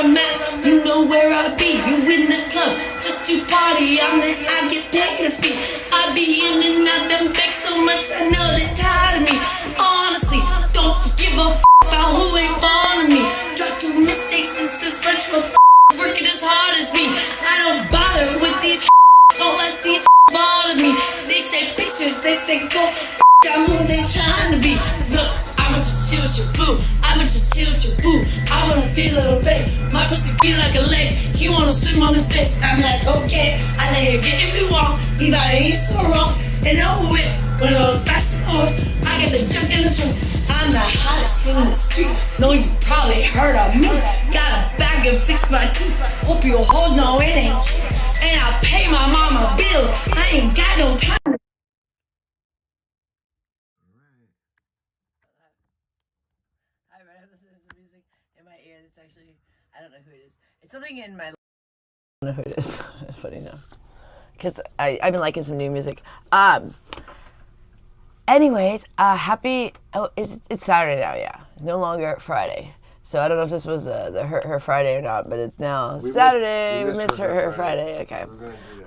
I'm at, you know where I be. You in the club, just to party. I get paid a fee. I be in and out them back so much, I know they tired of me. Honestly, don't give a about who ain't fond of me. Drop 2 mistakes since this French for working as hard as me. I don't bother with these don't let these bother me. They say pictures, they say go I'm who they trying to be. Look, I'ma just chill with your boo. I'ma just chill with your boo. I wanna be a little babe. My pussy be like a lake. He wanna swim on his face. I'm like, okay, I let her get if you want. He about ain't so wrong. And over with one of those fast forwards. I get the junk in the trunk. I'm the hottest in the street. Know you probably heard of me. Got a bag and fix my teeth. Hope your hoes know it ain't cheap. And I pay my mama bills. I ain't got no time. I have some music in my ear that's actually, I don't know who it is. It's something in my... I don't know who it is. Funny enough. Because I've been liking some new music. Anyways, happy... Oh, it's Saturday now, yeah. It's no longer Friday. So I don't know if this was her Friday or not, but it's now Saturday. We missed her Friday. Okay.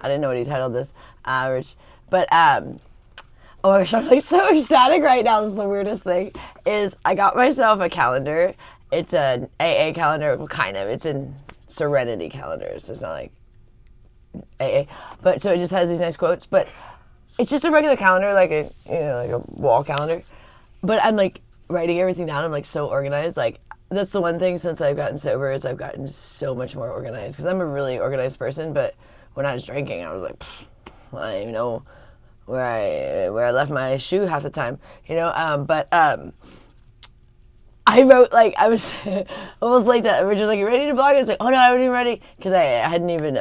I didn't know what he titled this. Rich. But, oh my gosh, I'm like so ecstatic right now. This is the weirdest thing. Is I got myself a calendar. It's an AA calendar, well, kind of. It's in Serenity calendars. So it's not like AA. But so it just has these nice quotes. But it's just a regular calendar, like a like a wall calendar. But I'm like writing everything down. I'm like so organized. Like that's the one thing since I've gotten sober is I've gotten so much more organized. Because I'm a really organized person. But when I was drinking, I was like, I don't even know where I left my shoe half the time, but I wrote, like, I was almost late to, Richard's like, you ready to blog? I was like, oh no, I wasn't even ready, because I hadn't even,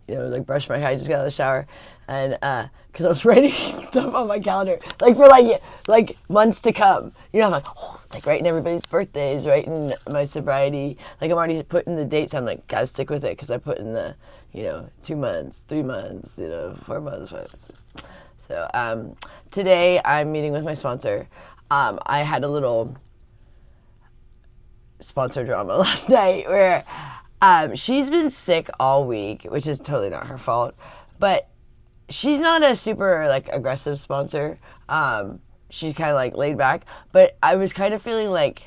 like, brushed my hair. I just got out of the shower, and, because I was writing stuff on my calendar, like, for, like, months to come, I'm like, like, writing everybody's birthdays, writing my sobriety, like, I'm already putting the dates, I'm like, gotta stick with it, because I put in the, 2 months, 3 months, 4 months, 5 months. So today I'm meeting with my sponsor. I had a little sponsor drama last night where she's been sick all week, which is totally not her fault. But she's not a super like aggressive sponsor. She's kind of like laid back. But I was kind of feeling like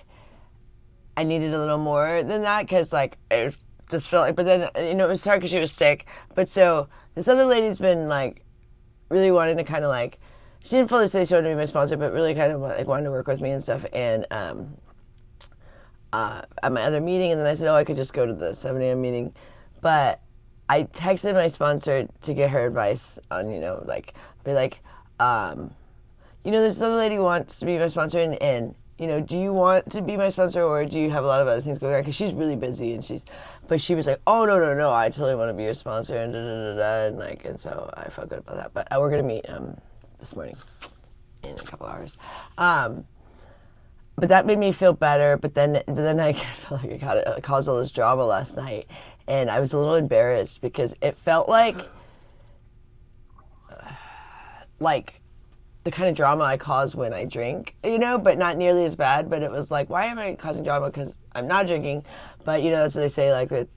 I needed a little more than that because like it just felt like. But then it was hard because she was sick. But so this other lady's been like really wanting to kind of like, she didn't fully say she wanted to be my sponsor, but really kind of like wanted to work with me and stuff. And at my other meeting, and then I said, I could just go to the 7 a.m. meeting. But I texted my sponsor to get her advice on, be like, this other lady wants to be my sponsor, and do you want to be my sponsor, or do you have a lot of other things going on? Because she's really busy, but she was like, oh, no, I totally want to be your sponsor, and and so I felt good about that. But we're going to meet this morning in a couple hours. But that made me feel better, but then I felt like it caused all this drama last night, and I was a little embarrassed because it felt like the kind of drama I cause when I drink, but not nearly as bad. But it was like, why am I causing drama? Because I'm not drinking. But, that's what they say, like, with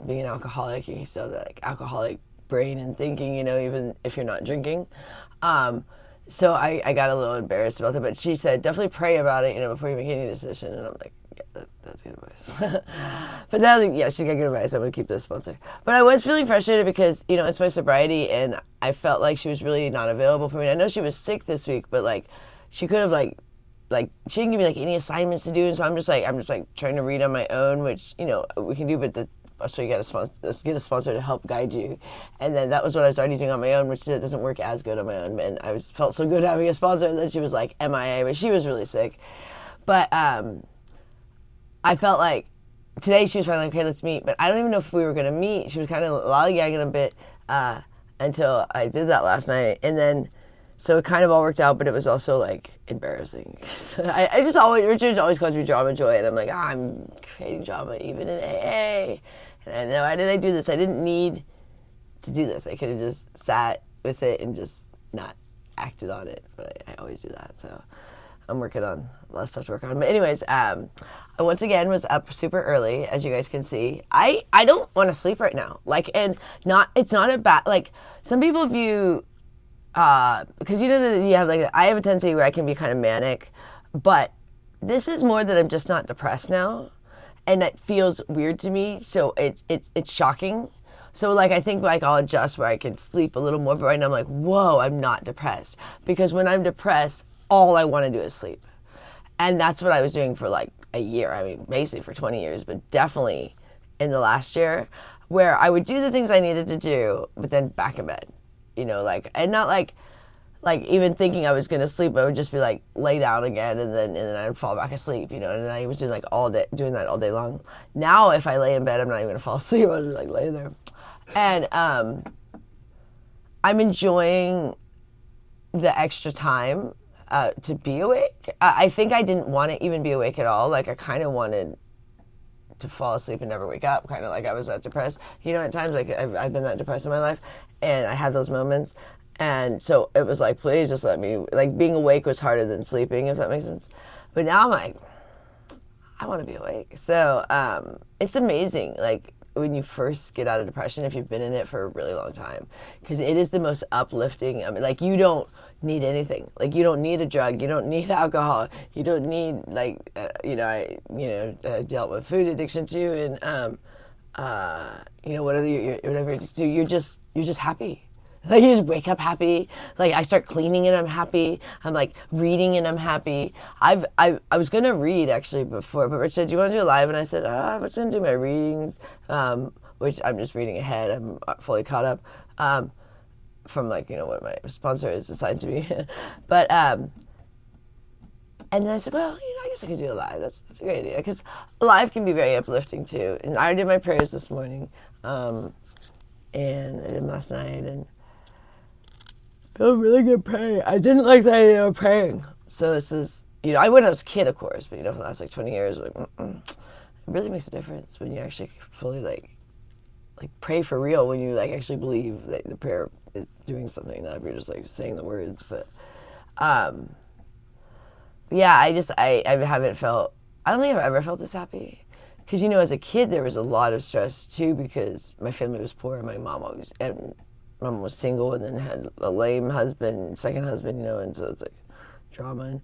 being an alcoholic, you still have that, like, alcoholic brain and thinking, even if you're not drinking. So I got a little embarrassed about that. But she said, definitely pray about it, before you make any decision. And I'm like, yeah, that's good advice. But now, yeah, she got good advice. I'm going to keep this sponsor. But I was feeling frustrated because, it's my sobriety, and I felt like she was really not available for me. I know she was sick this week, but, like, she could have, like, she didn't give me, like, any assignments to do, and so I'm just trying to read on my own, which, we can do, but that's why you get a sponsor to help guide you. And then that was what I was already doing on my own, which doesn't work as good on my own, and I felt so good having a sponsor, and then she was, like, MIA, but she was really sick. But, I felt like today she was finally like, okay, let's meet. But I don't even know if we were going to meet. She was kind of lollygagging a bit until I did that last night. And then, so it kind of all worked out, but it was also like embarrassing. Richard always calls me Drama Joy. And I'm like, I'm creating drama even in AA. And I know, why did I do this? I didn't need to do this. I could have just sat with it and just not acted on it. But I always do that. So I'm working on a lot of stuff to work on. But anyways, I once again was up super early, as you guys can see. I don't want to sleep right now. Like, and it's not a bad, like, some people view, because you know that you have, like, I have a tendency where I can be kind of manic, but this is more that I'm just not depressed now, and it feels weird to me, so it's shocking. So, like, I think, like, I'll adjust where I can sleep a little more, but right now I'm like, whoa, I'm not depressed. Because when I'm depressed, all I want to do is sleep. And that's what I was doing for, like, a year. I mean, basically for 20 years, but definitely in the last year, where I would do the things I needed to do, but then back in bed, you know, like, and not like even thinking I was going to sleep, I would just be like, lay down again, and then I'd fall back asleep, you know, and then I was doing that all day long. Now, if I lay in bed, I'm not even going to fall asleep. I'll just, like, lay there. And I'm enjoying the extra time to be awake. I think I didn't want to even be awake at all. Like, I kind of wanted to fall asleep and never wake up, kind of like I was that depressed. You know, at times, like, I've been that depressed in my life, and I have those moments. And so it was like, please just let me, like, being awake was harder than sleeping, if that makes sense. But now I'm like, I want to be awake. So it's amazing, like, when you first get out of depression, if you've been in it for a really long time, because it is the most uplifting. I mean, like, you don't need anything. Like, you don't need a drug. You don't need alcohol. You don't need, like, I dealt with food addiction too, and whatever you do, you're just happy. Like, you just wake up happy. Like, I start cleaning and I'm happy. I'm, like, reading and I'm happy. I was going to read, actually, before, but Rich said, do you want to do a live? And I said, I'm just going to do my readings, which I'm just reading ahead. I'm fully caught up from, like, you know, what my sponsor is assigned to me. But, and then I said, well, you know, I guess I could do a live. That's a great idea. Because live can be very uplifting, too. And I did my prayers this morning, and I did them last night, and feel really good praying. I didn't like the idea of praying. So this is, you know, when I was a kid, of course, but, you know, for the last, like, 20 years, like, it really makes a difference when you actually fully, like pray for real, when you, like, actually believe that the prayer is doing something, not if you're just, like, saying the words. But, yeah, I haven't felt, I don't think I've ever felt this happy. Because, you know, as a kid, there was a lot of stress, too, because my family was poor, and my mom was single, and then had a lame husband, second husband, you know, and so it's like drama.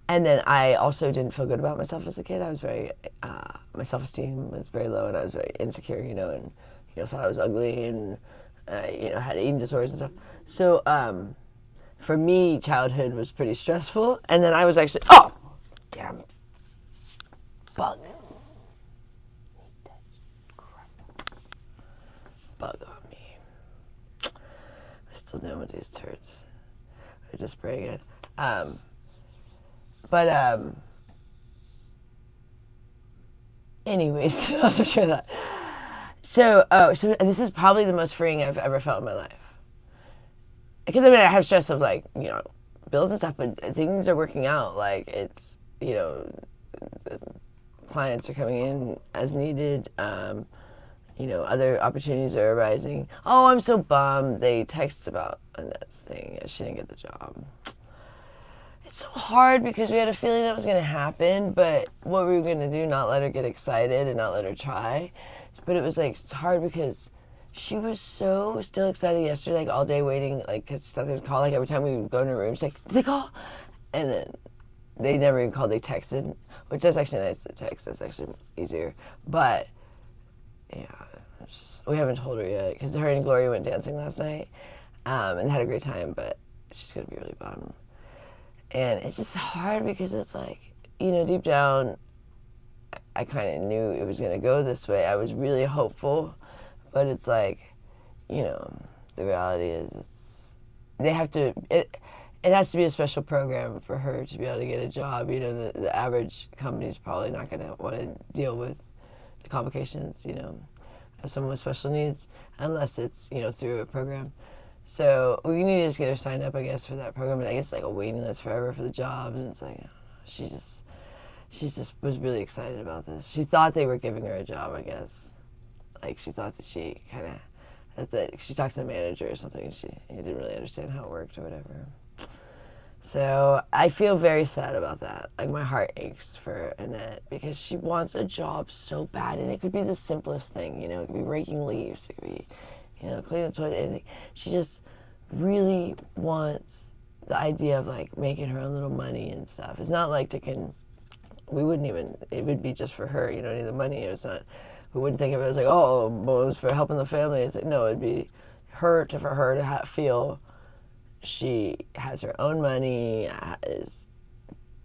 And then I also didn't feel good about myself as a kid. I was very, my self-esteem was very low, and I was very insecure, you know, and, you know, thought I was ugly, and, you know, had eating disorders and stuff. So, for me, childhood was pretty stressful, and then I was actually, oh, damn, bug. Bug on me. I'm still dealing with these turds. I just spray it. Anyways, I'll share that. So this is probably the most freeing I've ever felt in my life. Because, I mean, I have stress of, like, you know, bills and stuff, but things are working out. Like, it's, you know, clients are coming in as needed. You know, other opportunities are arising. Oh, I'm so bummed. They text about Annette's thing. She didn't get the job. It's so hard because we had a feeling that was going to happen, but what were we going to do? Not let her get excited and not let her try? But it was, like, it's hard because she was so still excited yesterday, like, all day waiting, like, because she thought they would call. Like, every time we would go in her room, she's like, did they call? And then they never even called. They texted, which is actually nice to text. That's actually easier. But yeah, we haven't told her yet, because her and Gloria went dancing last night, and had a great time, but she's going to be really bummed. And it's just hard because it's like, you know, deep down, I kind of knew it was going to go this way. I was really hopeful, but it's like, you know, the reality is they have to, it has to be a special program for her to be able to get a job. You know, the average company's probably not going to want to deal with the complications, you know, of someone with special needs, unless it's, you know, through a program. So we need to just get her signed up, I guess, for that program. And I guess, like, a waiting list forever for the jobs. And it's like, I don't know, she just was really excited about this. She thought they were giving her a job, I guess. Like, she thought that she talked to the manager or something, and she didn't really understand how it worked or whatever. So I feel very sad about that. Like my heart aches for Annette because she wants a job so bad, and it could be the simplest thing, you know. It could be raking leaves, it could be, you know, cleaning the toilet, anything. She just really wants the idea of like making her own little money and stuff. It's not like we wouldn't even, it would be just for her, you know, the money. It's not, we wouldn't think of it as like, oh, well, it was for helping the family. It's like, no, it'd be for her to feel she has her own money, is,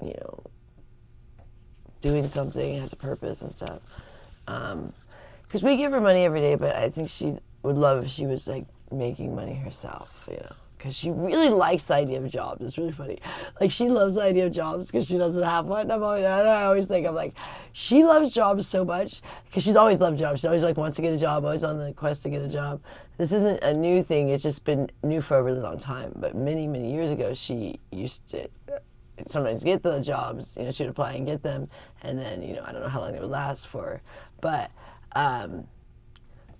you know, doing something, has a purpose and stuff. Because we give her money every day, but I think she would love if she was like making money herself, you know. Because she really likes the idea of jobs. It's really funny. Like, she loves the idea of jobs because she doesn't have one. I always think, I'm like, she loves jobs so much because she's always loved jobs. She always like wants to get a job, always on the quest to get a job. This isn't a new thing. It's just been new for a really long time. But many, many years ago, she used to sometimes get the jobs. You know, she would apply and get them. And then, you know, I don't know how long they would last for. But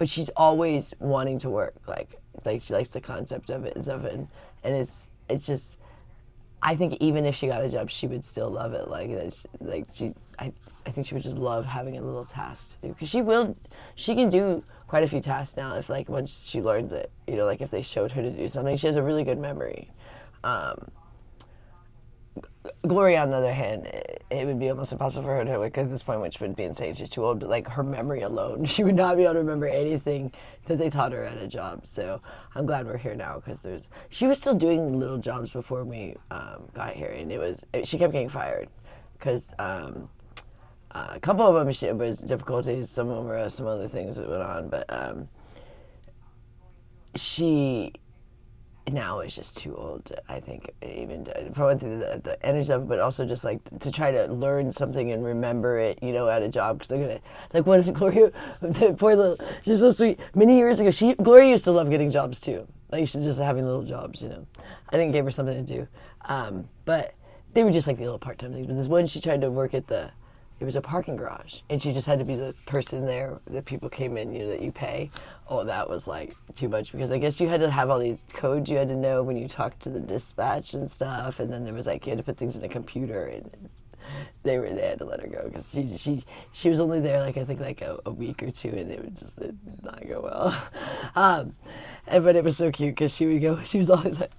she's always wanting to work. Like she likes the concept of it and stuff, and it's just, I think even if she got a job, she would still love it. I think she would just love having a little task to do, because she can do quite a few tasks now if like once she learns it, you know, like if they showed her to do something. She has a really good memory. Gloria, on the other hand, it would be almost impossible for her to work at this point, which would be insane. She's too old, but like her memory alone, she would not be able to remember anything that they taught her at a job. So I'm glad we're here now, because she was still doing little jobs before we got here, and she kept getting fired because a couple of them it was difficulties, some of them were some other things that went on, but she now is just too old, I think, even for one thing, the energy of it, but also just like to try to learn something and remember it, you know, at a job, because they're gonna, like, what if Gloria, the poor little, she's so sweet. Many years ago, Gloria used to love getting jobs too, like she's just having little jobs, you know. I think it gave her something to do, but they were just like the little part-time things. But this one, she tried to work at it was a parking garage, and she just had to be the person there that people came in, you know, that you pay. Oh, that was like too much, because I guess you had to have all these codes you had to know when you talked to the dispatch and stuff, and then there was like you had to put things in a computer, and they had to let her go because she was only there like I think like a week or two, and it did not go well. But it was so cute because she was always like,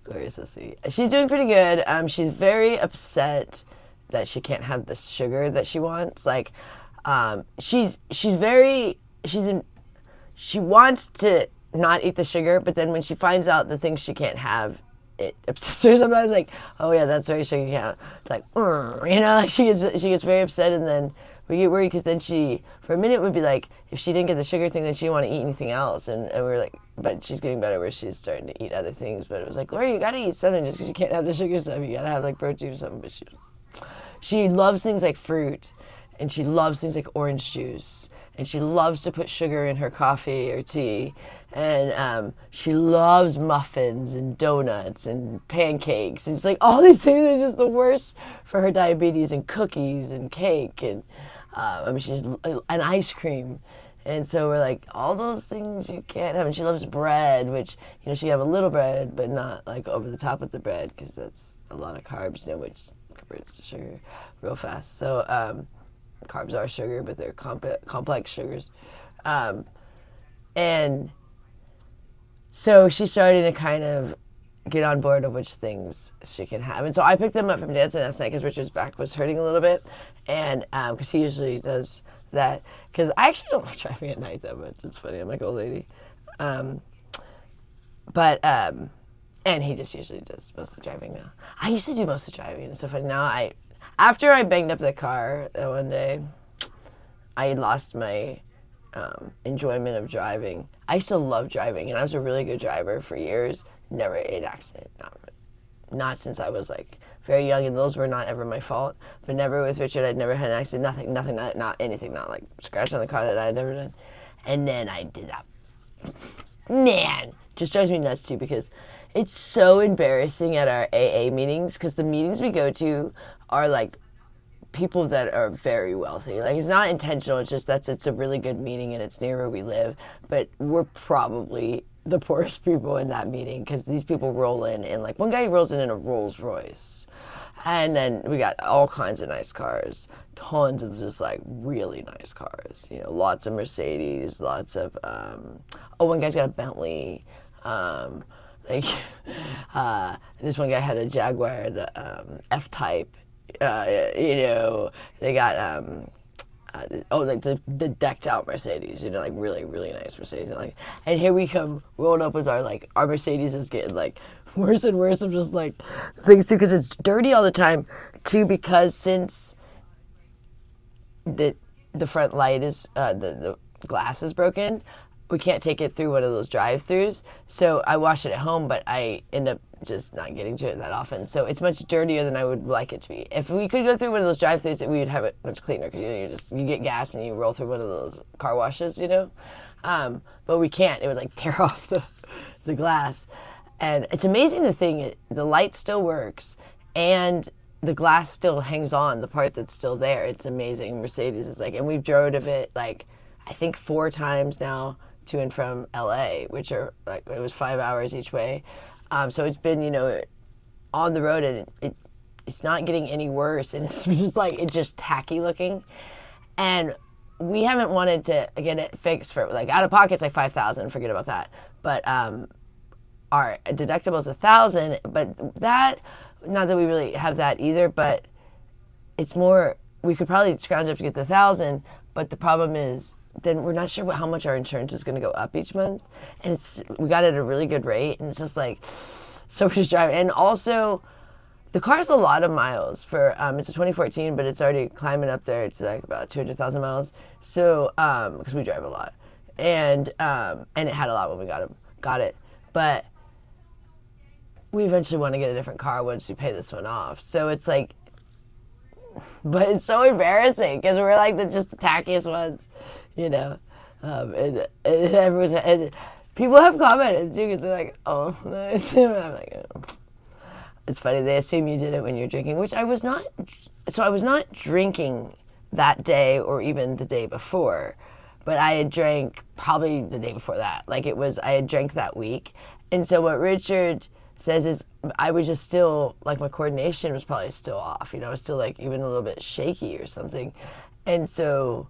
Gloria's so sweet. She's doing pretty good. She's very upset that she can't have the sugar that she wants. Like, she wants to not eat the sugar, but then when she finds out the things she can't have, it upsets her sometimes. Like, oh yeah, that's very sugar, you can't. It's like, you know, like she gets very upset, and then we get worried because then she, for a minute, would be like, if she didn't get the sugar thing, then she didn't want to eat anything else, and we're like, but she's getting better where she's starting to eat other things. But it was like, Gloria, you gotta eat something just because you can't have the sugar stuff. You gotta have like protein or something. But she loves things like fruit, and she loves things like orange juice, and she loves to put sugar in her coffee or tea, and she loves muffins and donuts and pancakes, and it's like all these things are just the worst for her diabetes, and cookies and cake, and she's an ice cream. And so we're like, all those things you can't have. And she loves bread, which, you know, she can have a little bread, but not like over the top with the bread, because that's a lot of carbs, you know, which converts to sugar real fast. So carbs are sugar, but they're complex sugars. And so she's starting to kind of get on board of which things she can have. And so I picked them up from dancing last night because Richard's back was hurting a little bit. And because he usually does that. Because I actually don't like driving at night that much. It's funny. I'm like old lady. And he just usually does most of the driving now. I used to do most of the driving and stuff. And now after I banged up the car that one day, I lost my enjoyment of driving. I used to love driving, and I was a really good driver for years. Never an accident. Not since I was like very young, and those were not ever my fault. But never with Richard. I'd never had an accident. Nothing. Not anything. Not like scratch on the car that I had never done. And then I did that. Man, just drives me nuts too, because it's so embarrassing at our AA meetings, because the meetings we go to are like people that are very wealthy. Like, it's not intentional, it's just it's a really good meeting and it's near where we live, but we're probably the poorest people in that meeting, because these people roll in like, one guy rolls in a Rolls Royce. And then we got all kinds of nice cars, tons of just like really nice cars, lots of Mercedes, lots of, one guy's got a Bentley, like, this one guy had a Jaguar, the F-Type, they got, like the decked out Mercedes, like really, really nice Mercedes. And here we come rolling up with our Mercedes is getting like worse and worse of just like things too, because it's dirty all the time too, because since the front light is, the glass is broken, we can't take it through one of those drive-throughs. So I wash it at home, but I end up just not getting to it that often. So it's much dirtier than I would like it to be. If we could go through one of those drive-throughs, we would have it much cleaner, because you get gas and you roll through one of those car washes, but we can't. It would like tear off the glass. And it's amazing the light still works and the glass still hangs on, the part that's still there. It's amazing. Mercedes is and we've drove it I think 4 times now to and from LA, which are it was 5 hours each way. So it's been, on the road, and it's not getting any worse, and it's just it's just tacky looking. And we haven't wanted to get it fixed for, out of pocket's $5,000, forget about that. But our deductible is $1,000, but that, not that we really have that either, but it's more, we could probably scrounge up to get the $1,000, but the problem is, then we're not sure how much our insurance is going to go up each month. And we got it at a really good rate, and it's just so we're just driving. And also, the car's a lot of miles for, it's a 2014, but it's already climbing up there to about 200,000 miles. So, because we drive a lot. And it had a lot when we got it. But we eventually want to get a different car once we pay this one off. So it's but it's so embarrassing, because we're just the tackiest ones. And everyone's, and people have commented too, because they're oh, nice. I'm oh. It's funny, they assume you did it when you're drinking, which I was not. So I was not drinking that day or even the day before, but I had drank probably the day before that. I had drank that week. And so what Richard says is, I was just still, my coordination was probably still off. I was still even a little bit shaky or something. And so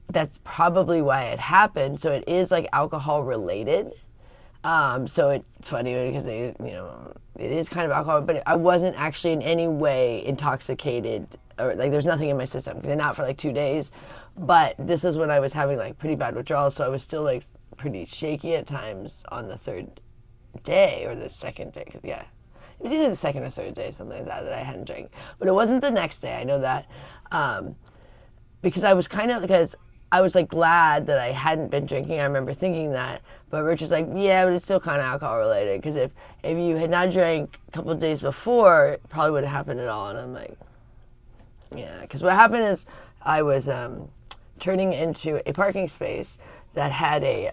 that's probably why it happened. So it is alcohol related. So it's funny because it is kind of alcohol, but I wasn't actually in any way intoxicated, or there's nothing in my system. They're not for 2 days, but this is when I was having pretty bad withdrawals. So I was still pretty shaky at times on the third day or the second day. Yeah, it was either the second or third day, something like that I hadn't drank. But it wasn't the next day. I know that, because I was because I was glad that I hadn't been drinking. I remember thinking that, but Richard's yeah, but it's still kind of alcohol related, because if you had not drank a couple of days before, it probably wouldn't happen at all. And I'm yeah, because what happened is I was turning into a parking space that had a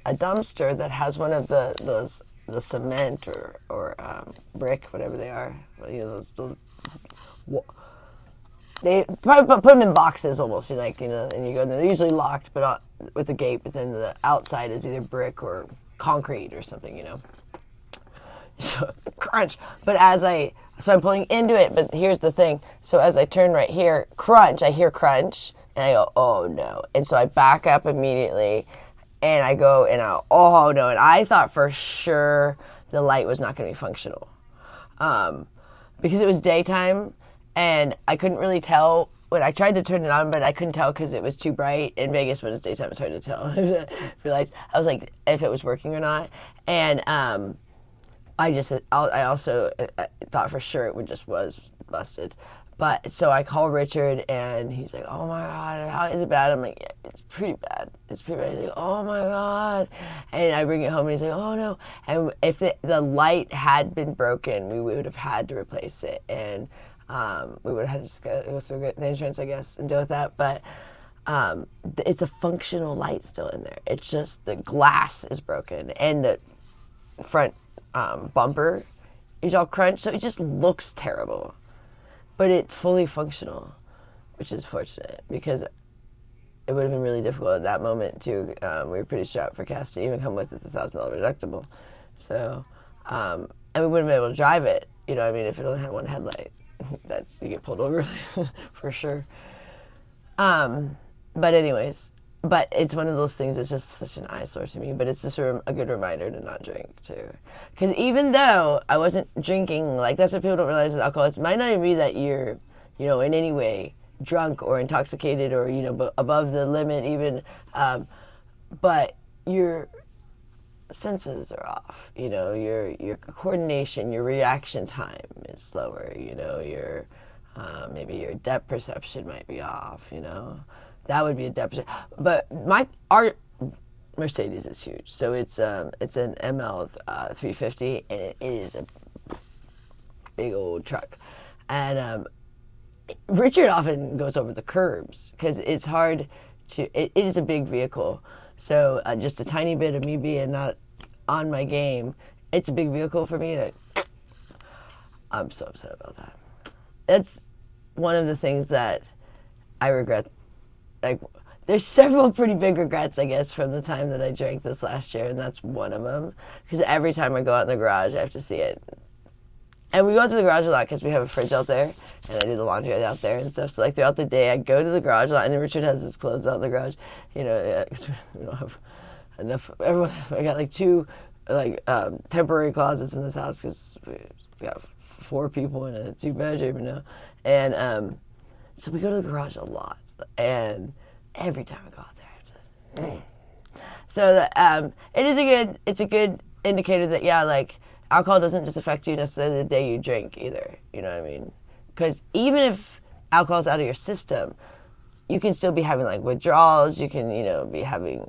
dumpster that has one of the cement or brick, whatever they are, they probably put them in boxes almost, and you go in there. They're usually locked, but with a gate. But then the outside is either brick or concrete or something, So crunch. But so I'm pulling into it. But here's the thing. So as I turn right here, crunch. I hear crunch, and I go, oh no. And so I back up immediately, and I go, and oh no. And I thought for sure the light was not going to be functional, because it was daytime. And I couldn't really tell when I tried to turn it on, but I couldn't tell because it was too bright. In Vegas, when it's daytime, it's hard to tell. I was if it was working or not. And I also thought for sure it was busted. But so I call Richard, and he's oh my God, how is it bad? I'm yeah, it's pretty bad. It's pretty bad. He's oh my God. And I bring it home, and he's oh no. And if the light had been broken, we would have had to replace it. And we would have had to go through the insurance, I guess, and deal with that. But it's a functional light still in there. It's just the glass is broken, and the front bumper is all crunched, so it just looks terrible. But it's fully functional, which is fortunate, because it would have been really difficult at that moment too. We were pretty strapped for Cass to even come with the $1,000 deductible. So, and we wouldn't be able to drive it. You know, I mean, if it only had one headlight, you get pulled over for sure. But anyways, but it's one of those things that's just such an eyesore to me. But it's just a good reminder to not drink too. Because even though I wasn't drinking, like that's what people don't realize with alcohol. It might not even be that you're, in any way drunk or intoxicated or, above the limit even. But your senses are off. Your coordination, your reaction time is slower. Your maybe your depth perception might be off. That would be a depth perception. But our Mercedes is huge, so it's an ML 350, and it is a big old truck, and Richard often goes over the curbs because it's hard to. It is a big vehicle, so just a tiny bit of me being not on my game, it's a big vehicle for me. I'm so upset about that. That's one of the things that I regret. Like, there's several pretty big regrets, I guess, from the time that I drank this last year, and that's one of them. Because every time I go out in the garage, I have to see it. And we go out to the garage a lot because we have a fridge out there, and I do the laundry out there and stuff. So, like, throughout the day, I go to the garage a lot, and then Richard has his clothes out in the garage, because we don't have enough. I got, like, two, temporary closets in this house because we got 4 people in a 2-bedroom, And so we go to the garage a lot. And every time I go out there, so it's a good indicator that alcohol doesn't just affect you necessarily the day you drink either. You know what I mean? Because even if alcohol's out of your system, you can still be having withdrawals. You can be having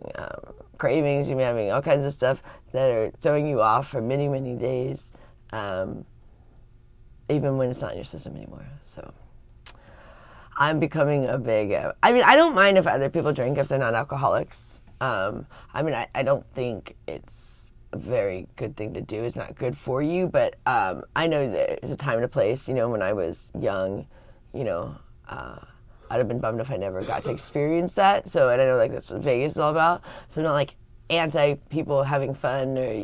cravings. You can be having all kinds of stuff that are throwing you off for many, many days, even when it's not in your system anymore. So. I'm becoming a big... I don't mind if other people drink if they're not alcoholics. I don't think it's a very good thing to do. It's not good for you, but I know there's a time and a place. When I was young, I'd have been bummed if I never got to experience that. So, and I know that's what Vegas is all about. So I'm not anti people having fun or,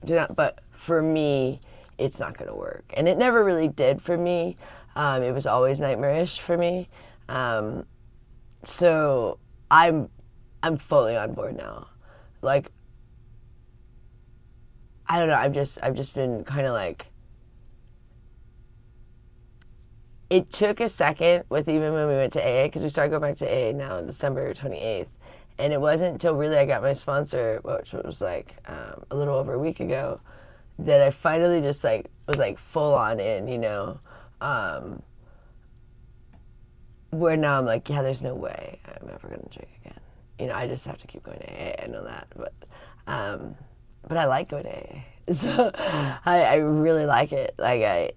do that. But for me, it's not going to work. And it never really did for me. It was always nightmarish for me. So I'm fully on board now. I don't know, I've just been kind of it took a second with even when we went to AA, because we started going back to AA now on December 28th. And it wasn't until really I got my sponsor, which was a little over a week ago, that I finally just was full on in, where now I'm yeah, there's no way I'm ever gonna drink again. I just have to keep going to AA. I know that, but I like going to AA. So I really like it. I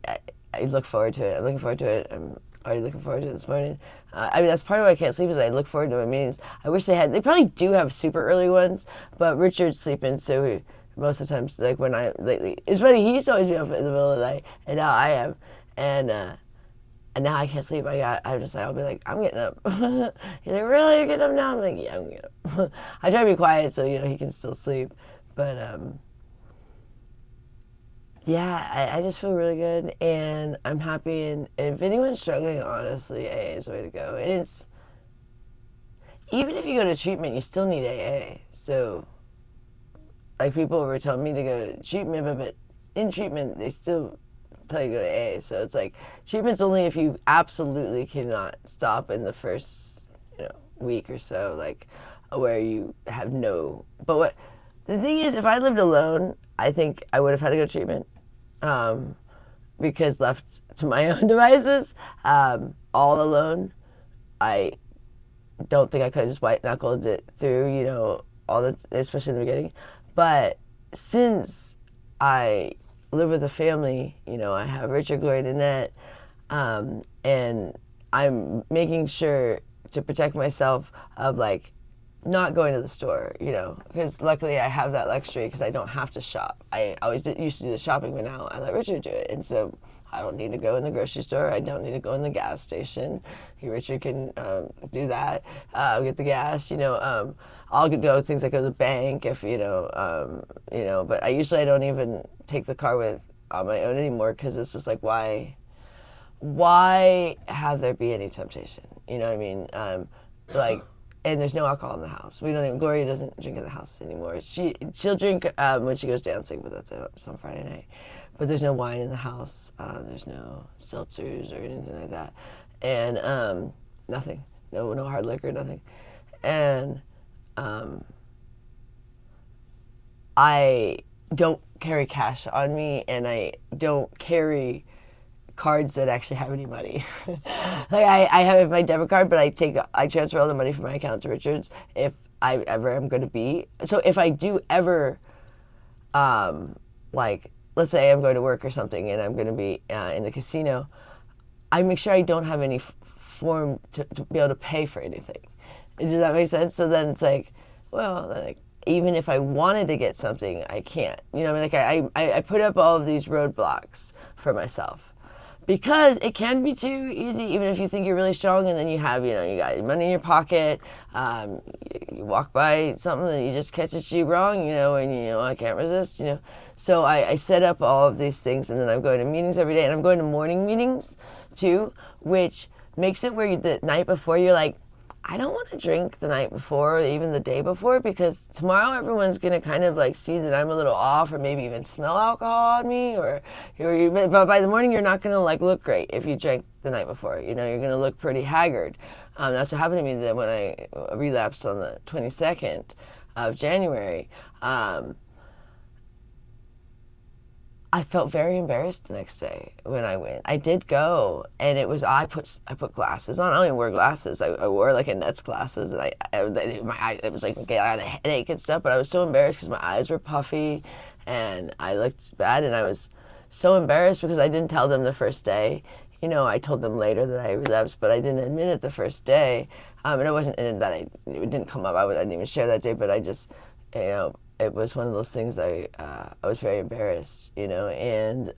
look forward to it. I'm looking forward to it. I'm already looking forward to it this morning. That's part of why I can't sleep is I look forward to my meetings. I wish they probably do have super early ones, but Richard's sleeping, so most of the times, when lately, it's funny, he used to always be up in the middle of the night, and now I am, and now I can't sleep. I'll be like, I'm getting up. He's like, really, you're getting up now? I'm like, yeah, I'm getting up. I try to be quiet so, he can still sleep, but, yeah, I just feel really good, and I'm happy, and if anyone's struggling, honestly, AA is the way to go. And it's, even if you go to treatment, you still need AA, so... people were telling me to go to treatment, but in treatment, they still tell you to go to AA. So it's treatment's only if you absolutely cannot stop in the first, week or so, where you have no... But the thing is, if I lived alone, I think I would have had to go to treatment. Because left to my own devices, all alone, I don't think I could have just white-knuckled it through, especially in the beginning. But since I live with a family, I have Richard, Gloria, and Annette, and I'm making sure to protect myself of not going to the store, because luckily I have that luxury because I don't have to shop. I always used to do the shopping, but now I let Richard do it, and so I don't need to go in the grocery store. I don't need to go in the gas station. Richard can do that. Get the gas. I'll go things like go to the bank if But I usually don't even take the car with on my own anymore because it's just like why have there be any temptation? You know what I mean? And there's no alcohol in the house. Gloria doesn't drink in the house anymore. She'll drink when she goes dancing, but that's on Friday night. But there's no wine in the house. There's no seltzers or anything like that, and nothing. No hard liquor, nothing. And I don't carry cash on me, and I don't carry cards that actually have any money. I have my debit card, but I transfer all the money from my account to Richard's if I ever am going to be. So if I do ever, let's say I'm going to work or something and I'm going to be in the casino, I make sure I don't have any form to be able to pay for anything. Does that make sense? So then it's like, well, even if I wanted to get something, I can't. I put up all of these roadblocks for myself. Because it can be too easy, even if you think you're really strong, and then you have, you got money in your pocket, you walk by something that you just catches you wrong, and I can't resist, So I set up all of these things, and then I'm going to meetings every day, and I'm going to morning meetings too, which makes it where the night before you're like, I don't want to drink the night before or even the day before, because tomorrow everyone's going to kind of see that I'm a little off, or maybe even smell alcohol on me, but by the morning you're not going to look great if you drank the night before. You're going to look pretty haggard. That's what happened to me when I relapsed on the 22nd of January. I felt very embarrassed the next day when I went. I did go, and it was I put glasses on. I don't even wear glasses. I wore a Nets glasses, and it was okay. I had a headache and stuff, but I was so embarrassed because my eyes were puffy, and I looked bad, and I was so embarrassed because I didn't tell them the first day. I told them later that I relapsed, but I didn't admit it the first day, and it wasn't that it didn't come up. I didn't even share that day, but I just it was one of those things I was very embarrassed, and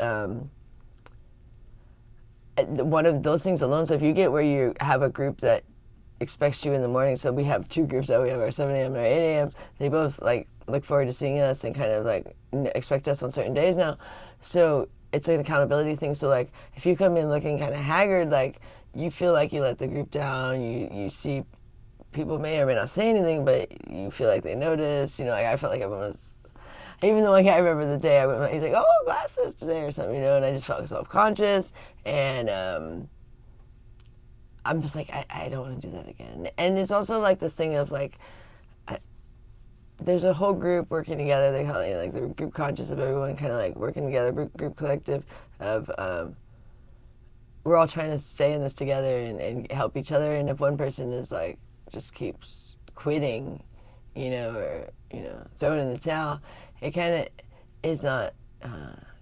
one of those things alone. So if you get where you have a group that expects you in the morning, so we have two groups that we have our 7 a.m. and our 8 a.m. They both look forward to seeing us and kind of expect us on certain days now. So it's an accountability thing. So if you come in looking kind of haggard, you feel like you let the group down. You see people may or may not say anything, but you feel like they notice. I felt like everyone was, even though I remember the day I went, he's like, oh, glasses today or something, and I just felt self-conscious, and I'm just like, I don't want to do that again. And it's also this thing of there's a whole group working together. They call it the group conscious of everyone kind of working together, group collective of we're all trying to stay in this together and help each other. And if one person is just keeps quitting, or throwing in the towel, it kind of is not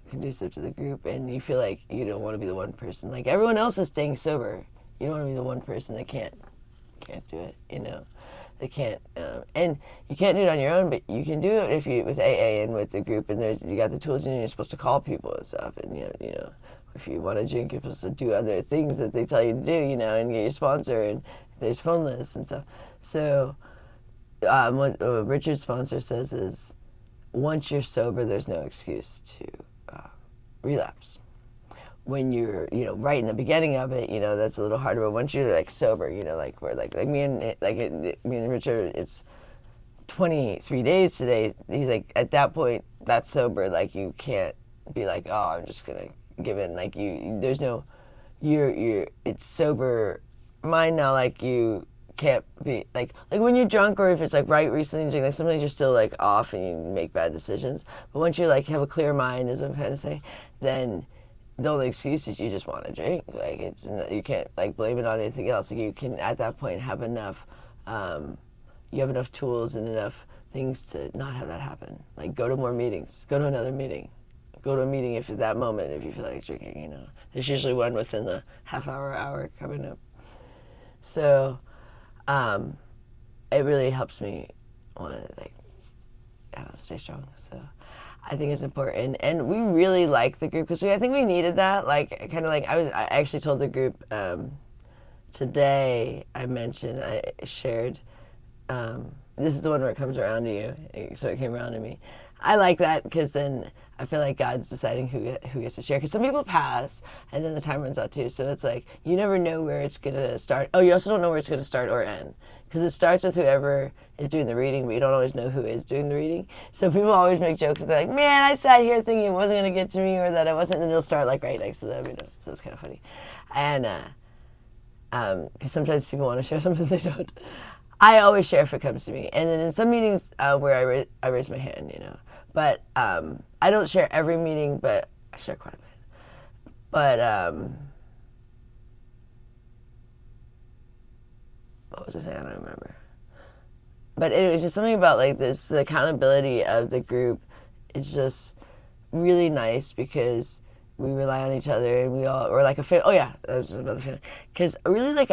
conducive to the group, and you feel like you don't want to be the one person. Everyone else is staying sober, you don't want to be the one person that can't do it. They can't, and you can't do it on your own, but you can do it if you with AA and with the group, and you got the tools, and you're supposed to call people and stuff, and if you want to drink, you're supposed to do other things that they tell you to do, and get your sponsor, and there's phone lists and stuff. So what Richard's sponsor says is, once you're sober, there's no excuse to relapse. When you're, right in the beginning of it, that's a little harder. But once you're sober, we're me and Richard, it's 23 days today. He's at that point, that's sober. You can't be oh, I'm just gonna give in. There's no, it's sober mind now. You can't be when you're drunk, or if it's right recently, sometimes you're still off and you make bad decisions. But once you have a clear mind, as I'm kind of saying, then the only excuse is you just want to drink. You can't blame it on anything else. You can at that point have enough. You have enough tools and enough things to not have that happen. Go to more meetings. Go to another meeting. Go to a meeting if at that moment, if you feel like drinking. There's usually one within the half hour coming up. So, it really helps me want to stay strong. So, I think it's important, and we really like the group because I think we needed that. Like, kind of like I actually told the group today. I shared. This is the one where it comes around to you, so it came around to me. I like that because then I feel like God's deciding who gets to share. Because some people pass, and then the time runs out too. So it's like you never know where it's gonna start. Oh, you also don't know where it's gonna start or end, because it starts with whoever is doing the reading, but you don't always know who is doing the reading. So people always make jokes. They're like, "Man, I sat here thinking it wasn't gonna get to me, or that I wasn't," and it'll start like right next to them, you know. So it's kind of funny, and because sometimes people want to share, sometimes they don't. I always share if it comes to me, and then in some meetings where I raise my hand, you know. But I don't share every meeting, but I share quite a bit. But what was I saying? I don't remember. But anyways, just something about like this, the accountability of the group. It's just really nice because we rely on each other, and we're like a family. Oh yeah, that was another family. Because really, like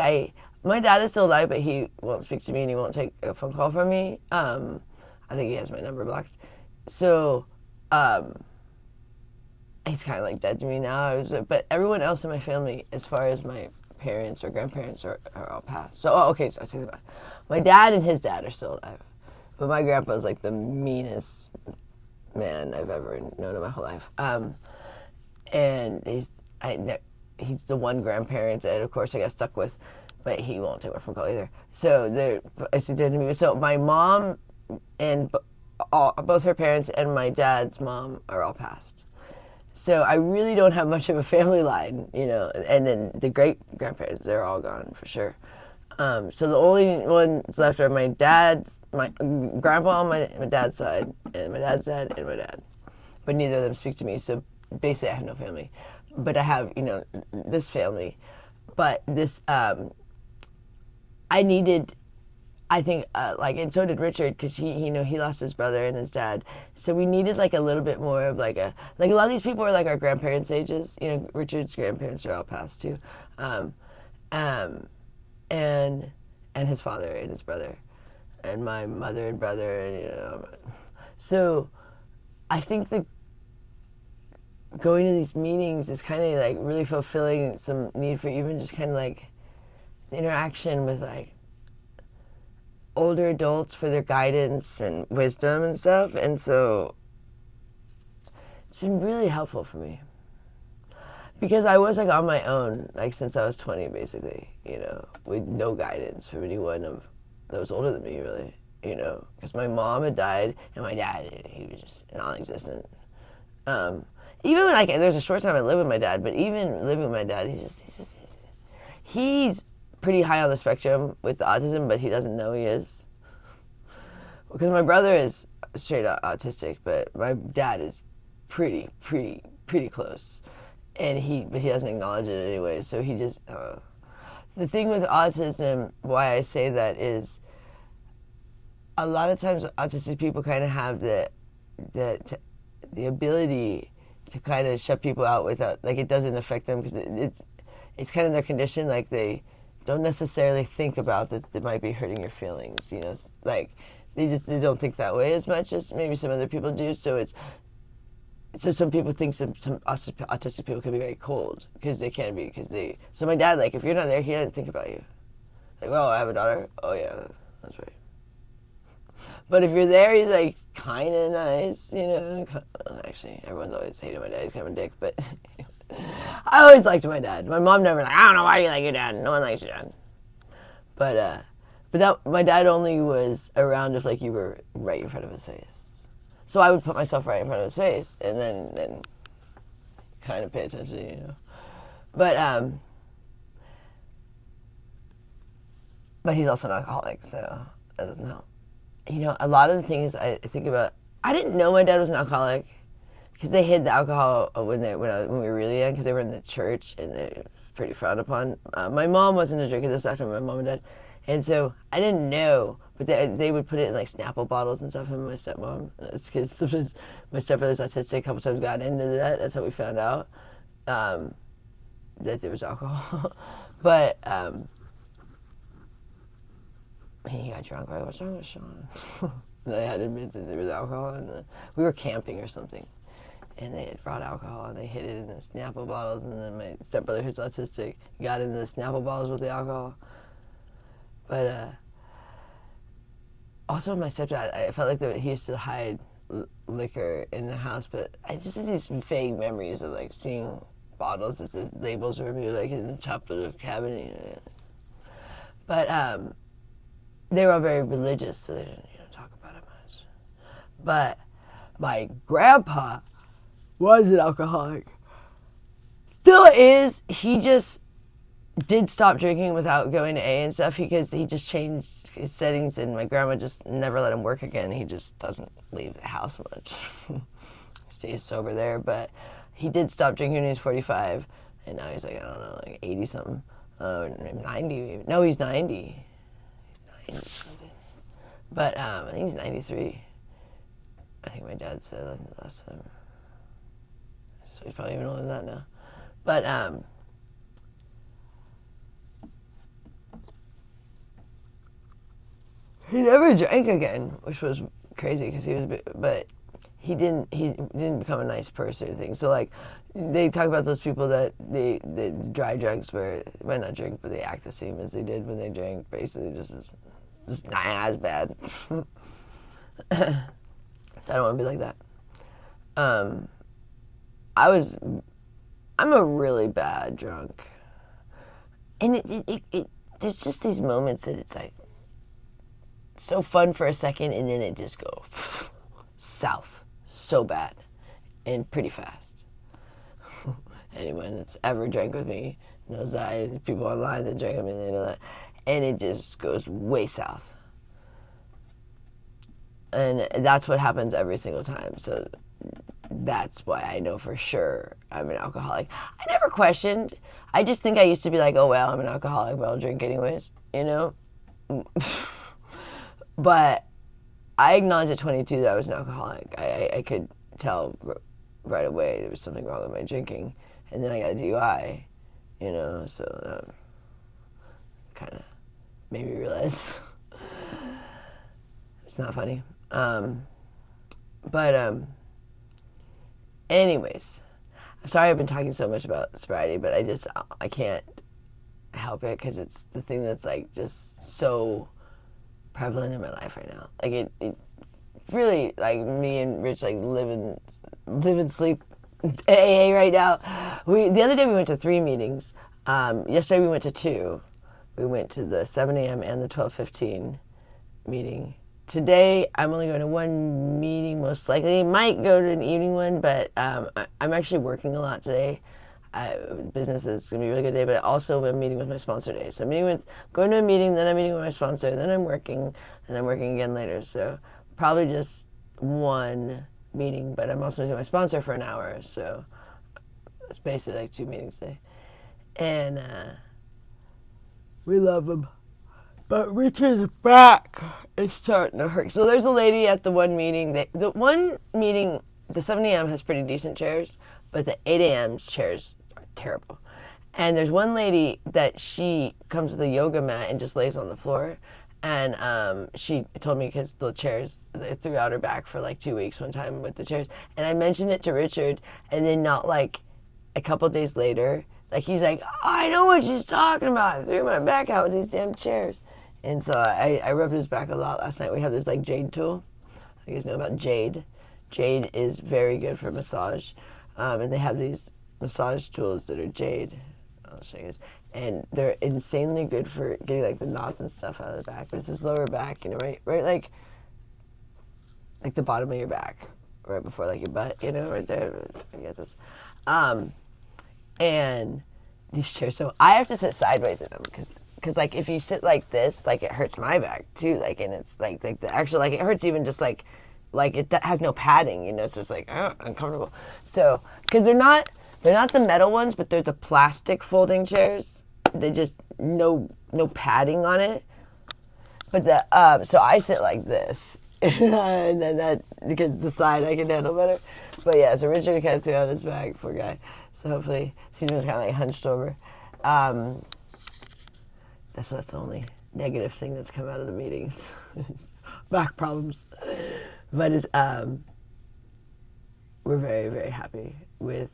my dad is still alive, but he won't speak to me and he won't take a phone call from me. I think he has my number blocked. So, he's kind of like dead to me now. But everyone else in my family, as far as my parents or grandparents, are all passed. So, okay, so I take it back. My dad and his dad are still alive. But my grandpa's like the meanest man I've ever known in my whole life. And he's the one grandparent that, of course, I got stuck with, but he won't take my phone call either. So So my mom and both her parents and my dad's mom are all passed. So I really don't have much of a family line, you know. And then the great grandparents, they're all gone for sure. So the only ones left are my grandpa on my dad's side, and my dad's dad, and my dad. But neither of them speak to me, so basically I have no family. But I have, you know, this family. But this, I needed, I think, and so did Richard, because he lost his brother and his dad. So we needed like a little bit more of like a lot of these people are like our grandparents' ages. You know, Richard's grandparents are all passed too. And his father and his brother, and my mother and brother, and, you know. So I think that going to these meetings is kind of like really fulfilling some need for even just kind of like interaction with like older adults for their guidance and wisdom and stuff. And so it's been really helpful for me, because I was like on my own like since I was 20 basically, you know, with no guidance from anyone that was older than me really, you know, because my mom had died and my dad, he was just non-existent. Even when there was a short time I lived with my dad, but even living with my dad, he's pretty high on the spectrum with the autism, but he doesn't know he is. Because my brother is straight out autistic, but my dad is pretty close, and he doesn't acknowledge it anyway. So he just the thing with autism, why I say that is, a lot of times autistic people kind of have the ability to kind of shut people out without, like, it doesn't affect them, because it's kind of their condition. Like, they don't necessarily think about that they might be hurting your feelings, you know. It's like they don't think that way as much as maybe some other people do. So some people think some autistic people can be very cold, because they can be, so my dad, like, if you're not there, he doesn't think about you. Like, oh, I have a daughter. Oh yeah, that's right. But if you're there, he's like kind of nice, you know. Actually, everyone's always hated my dad. He's kind of a dick, but I always liked my dad. My mom never, like, I don't know why you like your dad. No one likes your dad. But my dad only was around if, like, you were right in front of his face. So I would put myself right in front of his face, and then kind of pay attention, you know. But he's also an alcoholic, so that doesn't help. You know, a lot of the things I think about, I didn't know my dad was an alcoholic, because they hid the alcohol when we were really young, because they were in the church, and they were pretty frowned upon. My mom wasn't a drinker. This after my mom and dad, and so I didn't know, but they would put it in like Snapple bottles and stuff. And my stepmom, it's because sometimes my stepbrother's autistic. A couple times got into that. That's how we found out that there was alcohol. But he got drunk, right? What's wrong with Sean? They had admitted that there was alcohol we were camping or something, and they had brought alcohol and they hid it in the Snapple bottles, and then my stepbrother, who's autistic, got into the Snapple bottles with the alcohol. But also my stepdad, I felt like he used to hide liquor in the house, but I just had these vague memories of like seeing bottles that the labels were maybe like in the top of the cabinet. But they were all very religious, so they didn't talk about it much. But my grandpa was an alcoholic. Still is. He just did stop drinking without going to A and stuff because he just changed his settings, and my grandma just never let him work again. He just doesn't leave the house much. Stays sober there, but he did stop drinking when he was 45, and now he's like, I don't know, like 80 something. 90. No, he's 90. He's 90 something. But I think he's 93. I think my dad said last time. So he's probably even older than that now. But he never drank again, which was crazy because he didn't become a nice person or anything. So like they talk about those people that they dry drugs where they might not drink but they act the same as they did when they drank, basically just not as bad. So I don't want to be like that. I'm a really bad drunk, and it there's just these moments that it's like so fun for a second, and then it just goes south so bad and pretty fast. Anyone that's ever drank with me knows that. People online that drink with me, they know that. And it just goes way south. And that's what happens every single time. So that's why I know for sure I'm an alcoholic. I never questioned. I just think I used to be like, oh, well, I'm an alcoholic, but I'll drink anyways, But I acknowledged at 22 that I was an alcoholic. I could tell right away there was something wrong with my drinking. And then I got a DUI, so that kind of made me realize it's not funny. Anyways, I'm sorry I've been talking so much about sobriety, but I can't help it because it's the thing that's like just so prevalent in my life right now. Like it really, like me and Rich like live and sleep AA right now. The other day we went to 3 meetings. Yesterday we went to 2. We went to the 7 a.m. and the 12:15 meeting. Today I'm only going to 1 meeting most likely. Might go to an evening one, but I'm actually working a lot today. Business is going to be a really good day, but also I'm meeting with my sponsor today. So I'm going to a meeting, then I'm meeting with my sponsor, then I'm working, and I'm working again later. So probably just 1 meeting, but I'm also meeting my sponsor for an hour. So it's basically like 2 meetings today. And we love him. But Richard's back is starting to hurt. So there's a lady at the one meeting. The one meeting, the 7 a.m. has pretty decent chairs, but the 8 a.m.'s chairs are terrible. And there's one lady that she comes with a yoga mat and just lays on the floor. And she told me because the chairs, they threw out her back for like 2 weeks one time with the chairs. And I mentioned it to Richard, and then not like a couple days later, like he's like, oh, I know what she's talking about. I threw my back out with these damn chairs. And so I rubbed his back a lot last night. We have this like jade tool. You guys know about jade. Jade is very good for massage. And they have these massage tools that are jade. I'll show you guys. And they're insanely good for getting like the knots and stuff out of the back. But it's this lower back, right like the bottom of your back, right before like your butt, right there. You get this. And these chairs, so I have to sit sideways in them because like if you sit like this, like it hurts my back too, like, and it's like the actual, like it hurts even just like it has no padding, so it's like uncomfortable. So because they're not the metal ones, but they're the plastic folding chairs. They just no padding on it. But so I sit like this. And then that, because the side I can handle better. But yeah, so Richard kind of threw out his back, poor guy. So hopefully he's kind of like hunched over. That's the only negative thing that's come out of the meetings. back problems. But it's we're very, very happy with.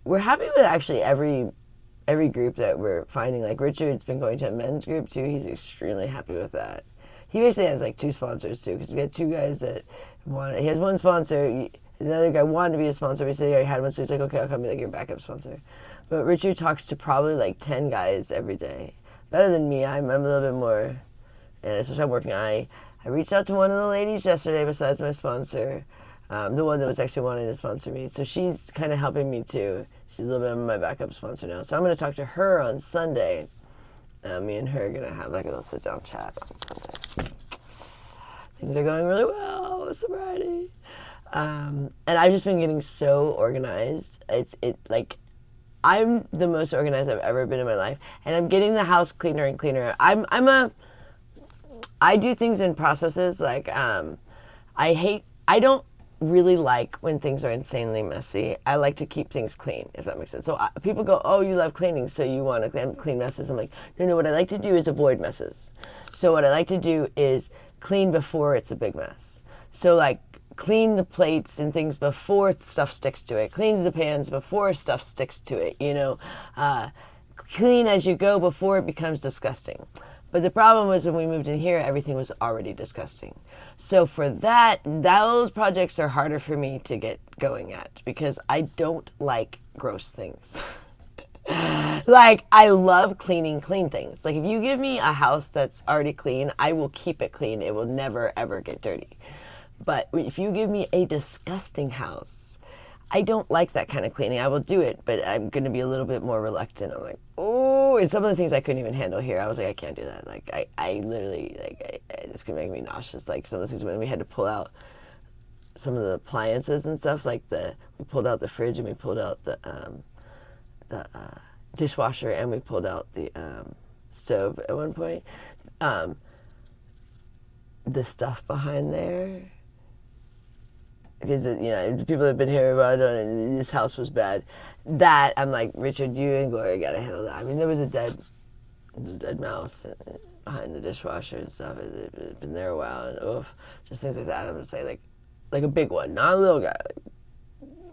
We're happy with actually every group that we're finding. Like Richard's been going to a men's group too. He's extremely happy with that. He basically has like 2 sponsors too, because he's got 2 guys that want. He has 1 sponsor. Another guy wanted to be a sponsor, but he said he already had one, so he's like, okay, I'll come be like your backup sponsor. But Richard talks to probably like 10 guys every day. Better than me. I'm a little bit more, and especially I'm working. I reached out to one of the ladies yesterday besides my sponsor. The one that was actually wanting to sponsor me. So she's kind of helping me too. She's a little bit of my backup sponsor now. So I'm going to talk to her on Sunday. Me and her are going to have like a little sit-down chat on Sunday. So things are going really well. Sobriety. And I've just been getting so organized. Like I'm the most organized I've ever been in my life, and I'm getting the house cleaner and cleaner. I do things in processes. Like I don't really like when things are insanely messy. I like to keep things clean, if that makes sense. So people go, oh, you love cleaning, so you want to clean messes. I'm like, no, what I like to do is avoid messes. So what I like to do is clean before it's a big mess. So like clean the plates and things before stuff sticks to it. Cleans the pans before stuff sticks to it, you know. Clean as you go before it becomes disgusting. But the problem was when we moved in here, everything was already disgusting. So for that, those projects are harder for me to get going at because I don't like gross things. Like, I love clean things. Like, if you give me a house that's already clean, I will keep it clean. It will never, ever get dirty. But if you give me a disgusting house, I don't like that kind of cleaning. I will do it, but I'm going to be a little bit more reluctant. I'm like, oh, and some of the things I couldn't even handle here. I was like, I can't do that. Like, I literally, like, it's going to make me nauseous. Like, some of the things when we had to pull out some of the appliances and stuff, like we pulled out the fridge and we pulled out the dishwasher and we pulled out the stove at one point. The stuff behind there, because people have been here about it, and this house was bad. That I'm like, Richard, you and Gloria gotta handle that. I mean, there was a dead mouse behind the dishwasher and stuff. It had been there a while, and just things like that. I'm gonna say like a big one, not a little guy.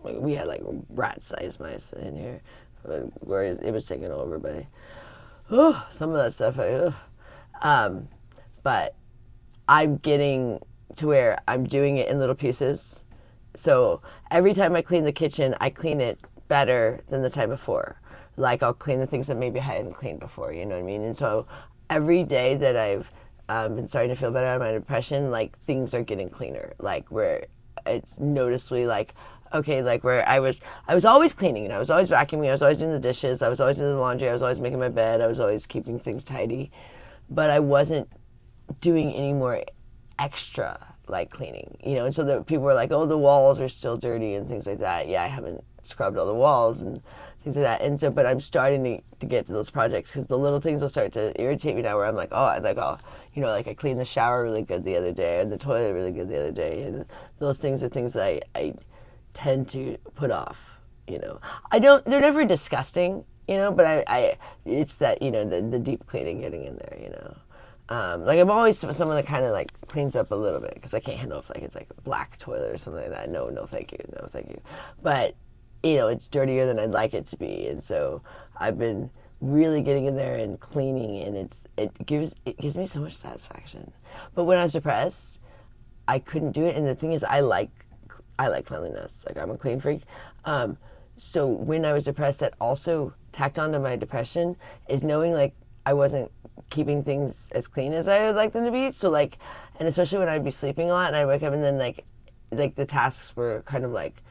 Like we had like rat-sized mice in here. Gloria, it was taken over by some of that stuff. But I'm getting to where I'm doing it in little pieces. So every time I clean the kitchen, I clean it better than the time before. Like I'll clean the things that maybe I hadn't cleaned before, you know what I mean? And so every day that I've been starting to feel better on my depression, like things are getting cleaner. Like where it's noticeably like, okay, like where I was always cleaning and I was always vacuuming, I was always doing the dishes, I was always doing the laundry, I was always making my bed, I was always keeping things tidy. But I wasn't doing any more extra like cleaning, and so the people were like, oh, the walls are still dirty and things like that. Yeah, I haven't scrubbed all the walls and things like that. And so, but I'm starting to get to those projects because the little things will start to irritate me now where I'm like, like I cleaned the shower really good the other day and the toilet really good the other day, and those things are things that I tend to put off. They're never disgusting, but it's that, the deep cleaning getting in there, like I'm always someone that kind of like cleans up a little bit because I can't handle if like it's like a black toilet or something like that. No, thank you. But it's dirtier than I'd like it to be, and so I've been really getting in there and cleaning, and it gives me so much satisfaction. But when I was depressed, I couldn't do it, and the thing is, I like cleanliness. Like I'm a clean freak. So when I was depressed, that also tacked onto my depression is knowing like I wasn't keeping things as clean as I would like them to be. So like, and especially when I'd be sleeping a lot and I wake up and then like the tasks were kind of like,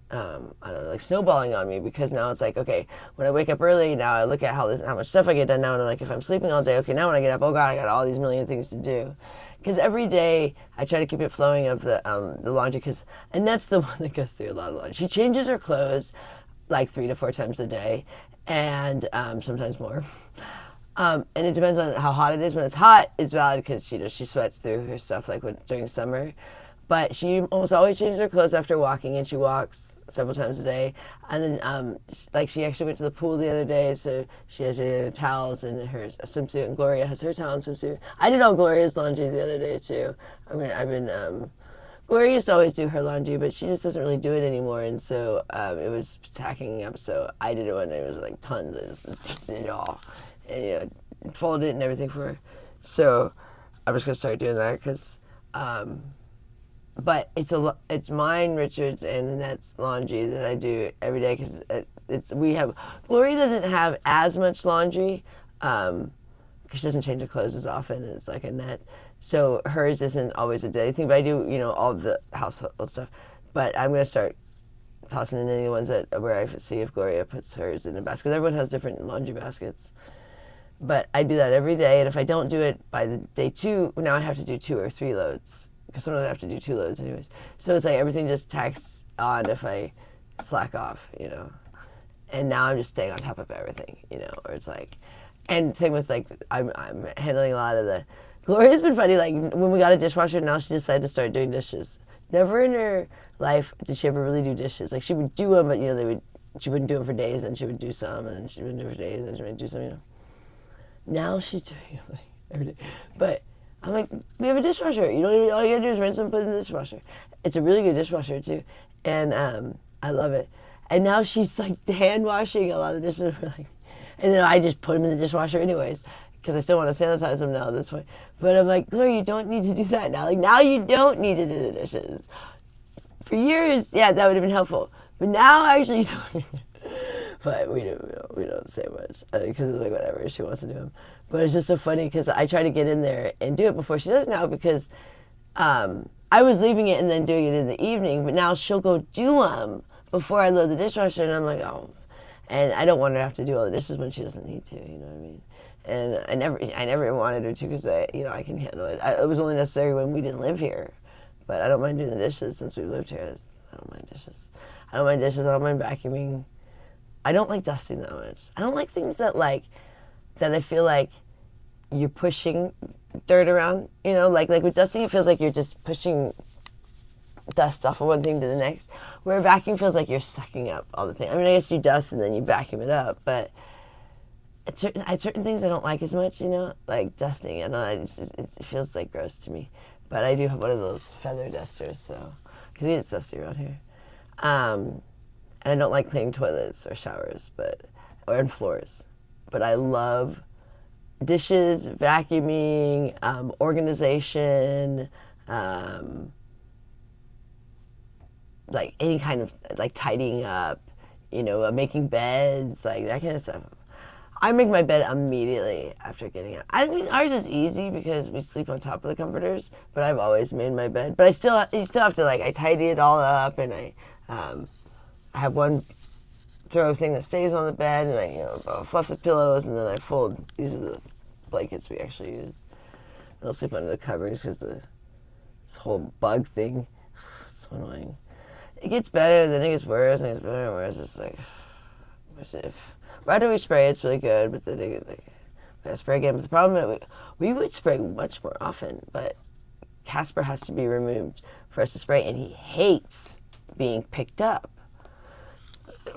I don't know, like snowballing on me, because now it's like, okay, when I wake up early, now I look at how much stuff I get done now, and I'm like, if I'm sleeping all day, okay, now when I get up, oh God, I got all these million things to do. Because every day I try to keep it flowing of the laundry, and that's the one that goes through a lot of laundry. She changes her clothes like 3 to 4 times a day, and sometimes more. And it depends on how hot it is. When it's hot, it's valid because she sweats through her stuff like during summer. But she almost always changes her clothes after walking, and she walks several times a day. And then, like, she actually went to the pool the other day, so she has her towels and her swimsuit, and Gloria has her towel and swimsuit. I did all Gloria's laundry the other day, too. Gloria used to always do her laundry, but she just doesn't really do it anymore, and so it was tacking up, so I did it when it was, like, tons. I just did it all, and, folded it and everything for her. So I'm just going to start doing that, because... but it's mine, Richard's, and Annette's laundry that I do every day, because Gloria doesn't have as much laundry, because she doesn't change her clothes as often as like Annette, so hers isn't always a daily thing. But I do, all of the household stuff. But I'm gonna start tossing in any of the ones where I see if Gloria puts hers in a basket, because everyone has different laundry baskets. But I do that every day, and if I don't do it by the day 2, now I have to do 2 or 3 loads. Because sometimes I have to do 2 loads anyways. So it's like everything just tacks on if I slack off, And now I'm just staying on top of everything, or it's like, and same with like, I'm handling a lot of the, Gloria's been funny, like when we got a dishwasher, now she decided to start doing dishes. Never in her life did she ever really do dishes. Like she would do them, but she wouldn't do them for days, and she would do some, and she wouldn't do it for days, and she would do some, Now she's doing it like every day. But I'm like, we have a dishwasher. All you gotta do is rinse and put it in the dishwasher. It's a really good dishwasher too, and I love it. And now she's like hand washing a lot of dishes, and then I just put them in the dishwasher anyways, because I still want to sanitize them now at this point. But I'm like, Gloria, you don't need to do that now. Like now you don't need to do the dishes. For years, yeah, that would have been helpful, but now actually you don't. But we don't say much, because it's like whatever, she wants to do them. But it's just so funny because I try to get in there and do it before she does now, because I was leaving it and then doing it in the evening, but now she'll go do them before I load the dishwasher, and I'm like, oh. And I don't want her to have to do all the dishes when she doesn't need to, you know what I mean? And I never wanted her to, because I can handle it. It was only necessary when we didn't live here, but I don't mind doing the dishes since we've lived here. I don't mind dishes. I don't mind vacuuming. I don't like dusting that much. I don't like things that I feel like you're pushing dirt around, like with dusting, it feels like you're just pushing dust off of one thing to the next, where a vacuum feels like you're sucking up all the things. I mean, I guess you dust and then you vacuum it up, but at certain things I don't like as much, like dusting. I don't know, it feels like gross to me. But I do have one of those feather dusters, so, because it gets dusty around here. And I don't like cleaning toilets or showers, or floors. But I love dishes, vacuuming, organization, like any kind of like tidying up, making beds, like that kind of stuff. I make my bed immediately after getting up. I mean, ours is easy because we sleep on top of the comforters, but I've always made my bed. But you still have to I tidy it all up, and I have one throw thing that stays on the bed, and I fluff the pillows, and then I fold. These are the blankets we actually use. I'll sleep under the covers because this whole bug thing is so annoying. It gets better, then it gets worse, and it gets better and worse. It's like, right after we spray, it's really good, but then we gotta spray again. But the problem is we would spray much more often, but Casper has to be removed for us to spray, and he hates being picked up.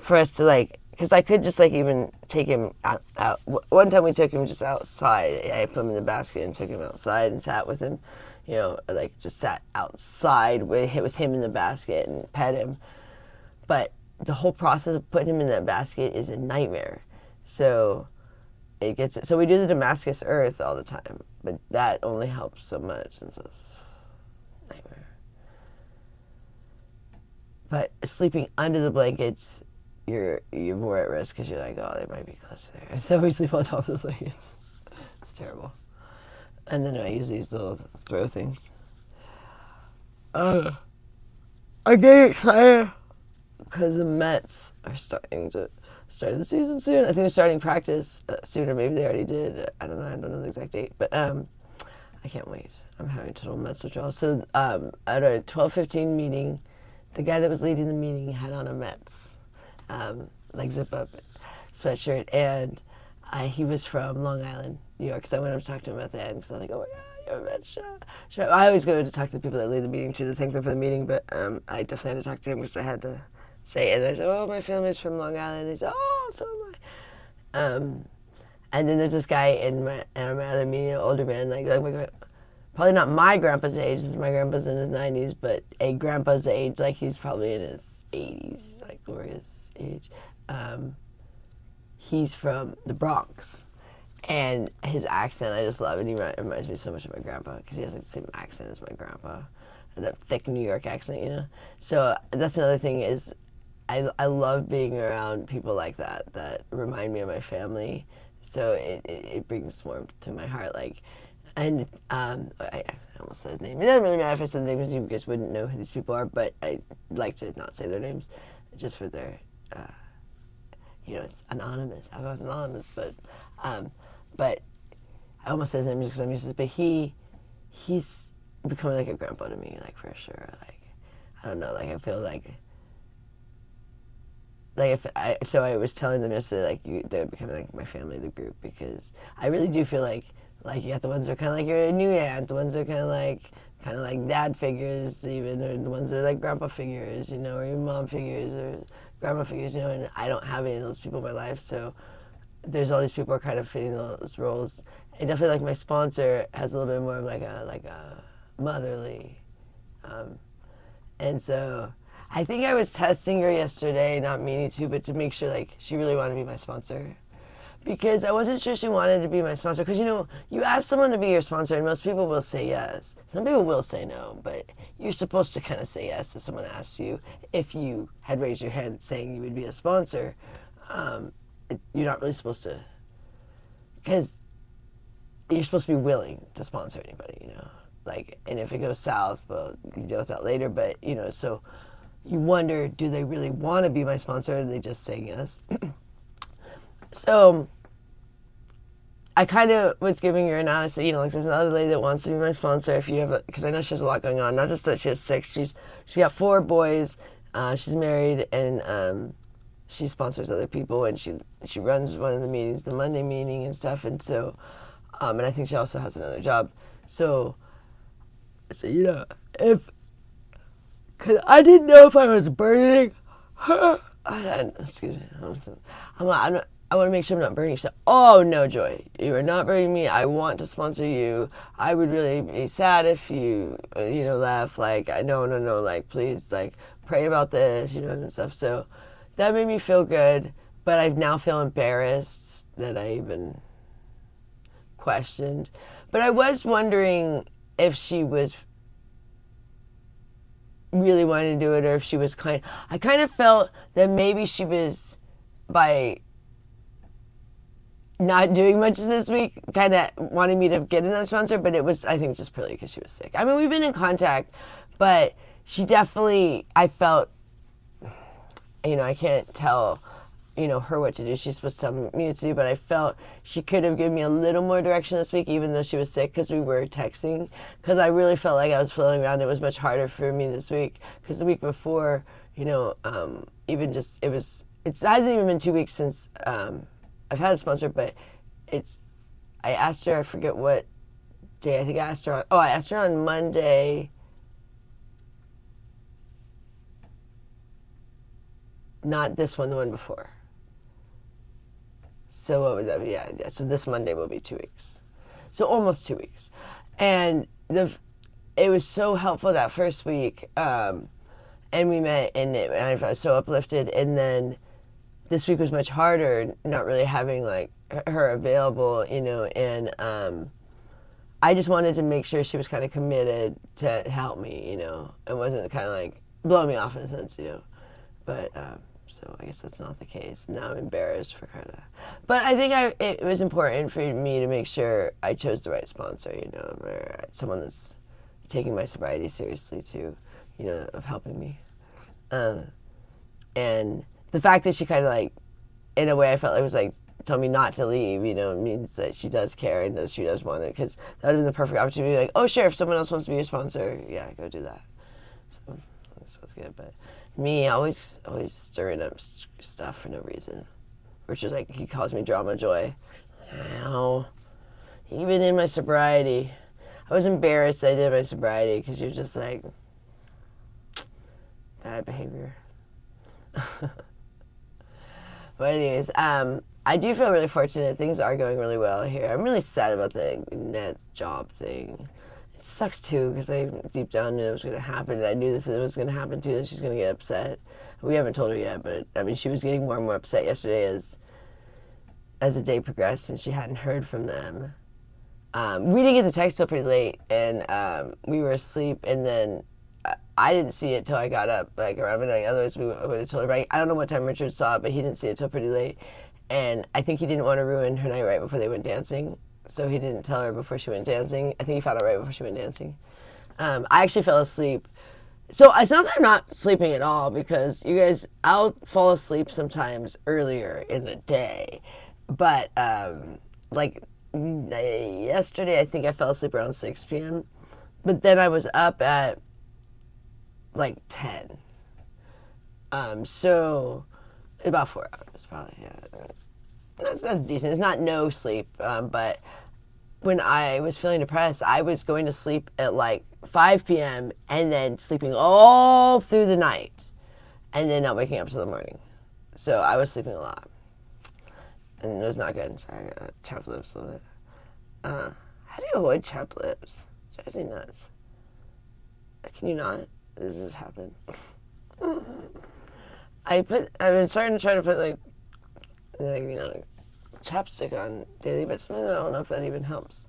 For us to because I could just even take him out. One time we took him just outside. I put him in the basket and took him outside and sat with him, just sat outside with him in the basket and pet him. But the whole process of putting him in that basket is a nightmare. So we do the Damascus earth all the time, but that only helps so much, and so it's a nightmare. But sleeping under the blankets, you're more at risk because you're like, oh, they might be close there. So we sleep on top of the blankets. It's terrible. And then I use these little throw things. I get excited because the Mets are starting to start the season soon. I think they're starting practice sooner. Maybe they already did. I don't know the exact date. But I can't wait. I'm having total Mets withdrawal. So at a 12:15 meeting, the guy that was leading the meeting had on a Mets zip up sweatshirt, and He was from Long Island, New York, because I went up to talk to him at the end, because I was like, oh my God, you haven't met Sha. I always go to talk to the people that lead the meeting, too, to thank them for the meeting, but I definitely had to talk to him because I had to say it. And I said, oh, my family's from Long Island. And he said, oh, so am I. And then there's this guy in my other meeting, an older man, like probably not my grandpa's age, this is my grandpa's in his 90s, but a grandpa's age, like he's probably in his 80s, like Gloria's age. He's from the Bronx, and his accent, I just love it. He reminds me so much of my grandpa, because he has like the same accent as my grandpa, that thick New York accent, you know? So that's another thing is, I love being around people like that remind me of my family. So it brings more to my heart, like, and I almost said his name. It doesn't really matter if I said the name because you guys wouldn't know who these people are, but I like to not say their names, just for their, it's anonymous. I was anonymous, but I almost said his name just because I'm used to it. But he's becoming like a grandpa to me, like for sure. Like, I don't know, like I feel like so I was telling them yesterday, like they're becoming like my family, the group, because I really do feel like you got the ones that are kind of like your new aunt, the ones that are kind of like dad figures, even, or the ones that are like grandpa figures, or your mom figures or grandma figures, and I don't have any of those people in my life, so there's all these people who are kind of fitting those roles. And definitely like my sponsor has a little bit more of like a motherly, and so I think I was testing her yesterday, not meaning to, but to make sure like she really wanted to be my sponsor. Because I wasn't sure she wanted to be my sponsor. Because, you ask someone to be your sponsor, and most people will say yes. Some people will say no, but you're supposed to kind of say yes if someone asks you. If you had raised your hand saying you would be a sponsor, you're not really supposed to. Because you're supposed to be willing to sponsor anybody, and if it goes south, well, you can deal with that later. But, so you wonder, do they really want to be my sponsor, or are they just saying yes? So I kind of was giving her an honesty, there's another lady that wants to be my sponsor if you have because I know she has a lot going on. Not just that she has 6, she got 4 boys, she's married, and she sponsors other people, and she runs one of the meetings, the Monday meeting and stuff, and so, and I think she also has another job. So because I didn't know if I was burdening her. Excuse me. I want to make sure I'm not burdening you. Oh, no, Joy. You are not burdening me. I want to sponsor you. I would really be sad if you, left. No. Please, pray about this, and stuff. So that made me feel good. But I now feel embarrassed that I even questioned. But I was wondering if she was really wanting to do it, or if she was I kind of felt that maybe she was, by not doing much this week, kind of wanting me to get another sponsor, but it was, I think, just purely because she was sick. I mean, we've been in contact, but she definitely, I felt, I can't tell, her what to do. She's supposed to tell me what to do, but I felt she could have given me a little more direction this week, even though she was sick, because we were texting, because I really felt like I was floating around. It was much harder for me this week, because the week before, it hasn't even been 2 weeks since I've had a sponsor, but I asked her, I forget what day, I think I asked her on Monday. Not this one, the one before. So what would that be? Yeah. So this Monday will be 2 weeks. So almost 2 weeks. And it was so helpful that first week. And we met, and I was so uplifted. And then this week was much harder, not really having her available, and I just wanted to make sure she was kind of committed to help me, and wasn't kind of blow me off in a sense, But so I guess that's not the case. Now I'm embarrassed for but I think it was important for me to make sure I chose the right sponsor, or someone that's taking my sobriety seriously too, of helping me. And the fact that she kind of in a way I felt it was told me not to leave, means that she does care and that she does want it, because that would have been the perfect opportunity to be oh sure, if someone else wants to be your sponsor, yeah, go do that. So that's good. But me, always stirring up stuff for no reason, which is like, he calls me Drama Joy. Ow. Even in my sobriety, I was embarrassed I did my sobriety because you're just like, bad behavior. But anyways, I do feel really fortunate. Things are going really well here. I'm really sad about the Net's job thing. It sucks too because I deep down knew it was going to happen, and I knew it was going to happen too, that she's going to get upset. We haven't told her yet, but I mean, she was getting more and more upset yesterday as the day progressed, and she hadn't heard from them. We didn't get the text till pretty late, and we were asleep, and then I didn't see it till I got up, like around midnight. Otherwise, we would have told her. But I don't know what time Richard saw it, but he didn't see it till pretty late. And I think he didn't want to ruin her night right before they went dancing, so he didn't tell her before she went dancing. I think he found out right before she went dancing. I actually fell asleep. So it's not that I'm not sleeping at all, because you guys, I'll fall asleep sometimes earlier in the day. But like yesterday, I think I fell asleep around 6 p.m. But then I was up at like 10. So about 4 hours probably, yeah. That's decent. It's not no sleep, but when I was feeling depressed, I was going to sleep at like 5 p.m. and then sleeping all through the night and then not waking up till the morning. So I was sleeping a lot. And it was not good. Sorry, I got chapped lips a little bit. How do you avoid chapped lips? It's actually nuts. Can you not? This just happened. I've been starting to try to put like chapstick on daily, but I don't know if that even helps.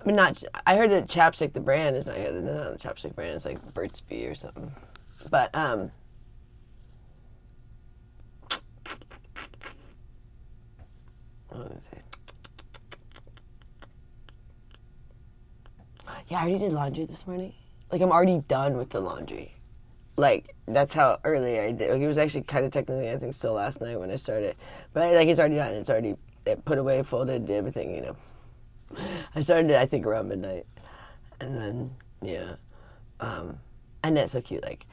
I mean, I heard that Chapstick, the brand, is not good. Not the Chapstick brand. It's like Burt's Bee or something. But what was it? Yeah, I already did laundry this morning. Like, I'm already done with the laundry. Like, that's how early I did. Like, it was actually kind of technically, I think, still last night when I started. But, like, it's already done. It's already put away, folded, everything, you know. I started it, I think, around midnight. And then, yeah. Annette's so cute. Like,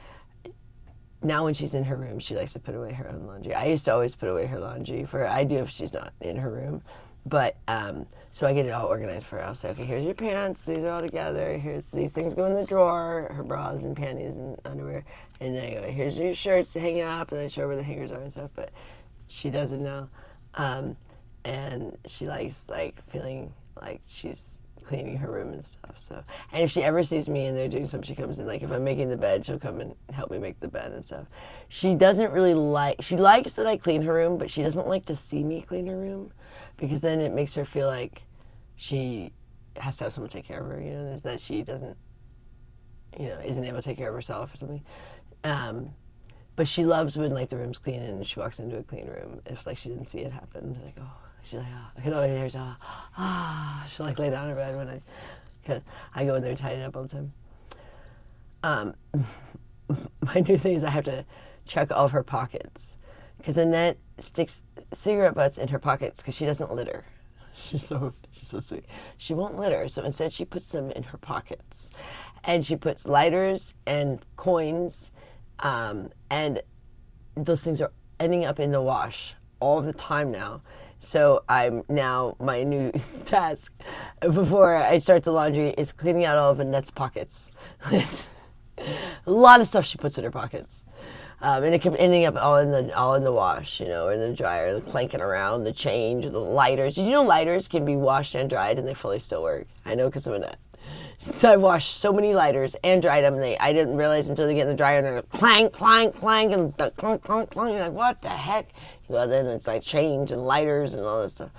now when she's in her room, she likes to put away her own laundry. I used to always put away her laundry for her. I do if she's not in her room. But, so I get it all organized for her. I'll say, okay, here's your pants. These are all together. Here's these things go in the drawer, her bras and panties and underwear. And then I go, here's your shirts to hang up. And I show her where the hangers are and stuff. But she doesn't know. And she likes, like, feeling like she's cleaning her room and stuff. So, and if she ever sees me and they're doing something, she comes in. Like, if I'm making the bed, she'll come and help me make the bed and stuff. She doesn't really she likes that I clean her room, but she doesn't like to see me clean her room, because then it makes her feel like she has to have someone take care of her, you know, that she doesn't, you know, isn't able to take care of herself or something. But she loves when, like, the room's clean and she walks into a clean room. If, like, she didn't see it happen, like, oh, she's like, oh, because always hears, she'll, like, lay down in bed when I go in there and tidy it up all the time. My new thing is I have to check all of her pockets, because Annette sticks cigarette butts in her pockets because she doesn't litter. She's so sweet. She won't litter, so instead she puts them in her pockets. And she puts lighters and coins, and those things are ending up in the wash all the time now. So my new task before I start the laundry is cleaning out all of Annette's pockets. A lot of stuff she puts in her pockets. And it kept ending up all in the wash, you know, or in the dryer, clanking around, the change, the lighters. Did you know lighters can be washed and dried and they fully still work? I know because of Annette. So I washed so many lighters and dried them, and I didn't realize until they get in the dryer, and they're like, clank, clank, clank, and the clunk, clunk, clunk. You're like, what the heck? Well, then it's like change and lighters and all this stuff.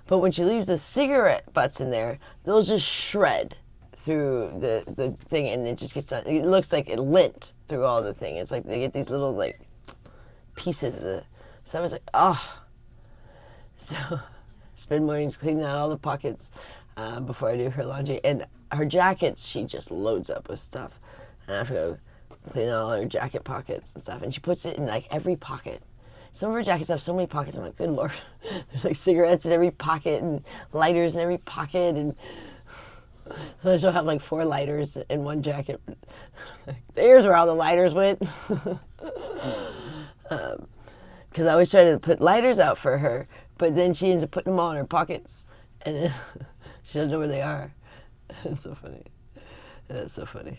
But when she leaves the cigarette butts in there, those just shred through the thing, and it just gets, it looks like it lint through all the thing. It's like they get these little, like, pieces of the, so I was like, oh. So spend mornings cleaning out all the pockets before I do her laundry. And her jackets, she just loads up with stuff. And I have to go clean all her jacket pockets and stuff. And she puts it in, like, every pocket. Some of her jackets have so many pockets. I'm like, good Lord. There's, like, cigarettes in every pocket and lighters in every pocket. And so she'll have, like, 4 lighters in one jacket. There's where all the lighters went. because I always try to put lighters out for her, but then she ends up putting them all in her pockets, and then she doesn't know where they are. It's so funny. That's so funny.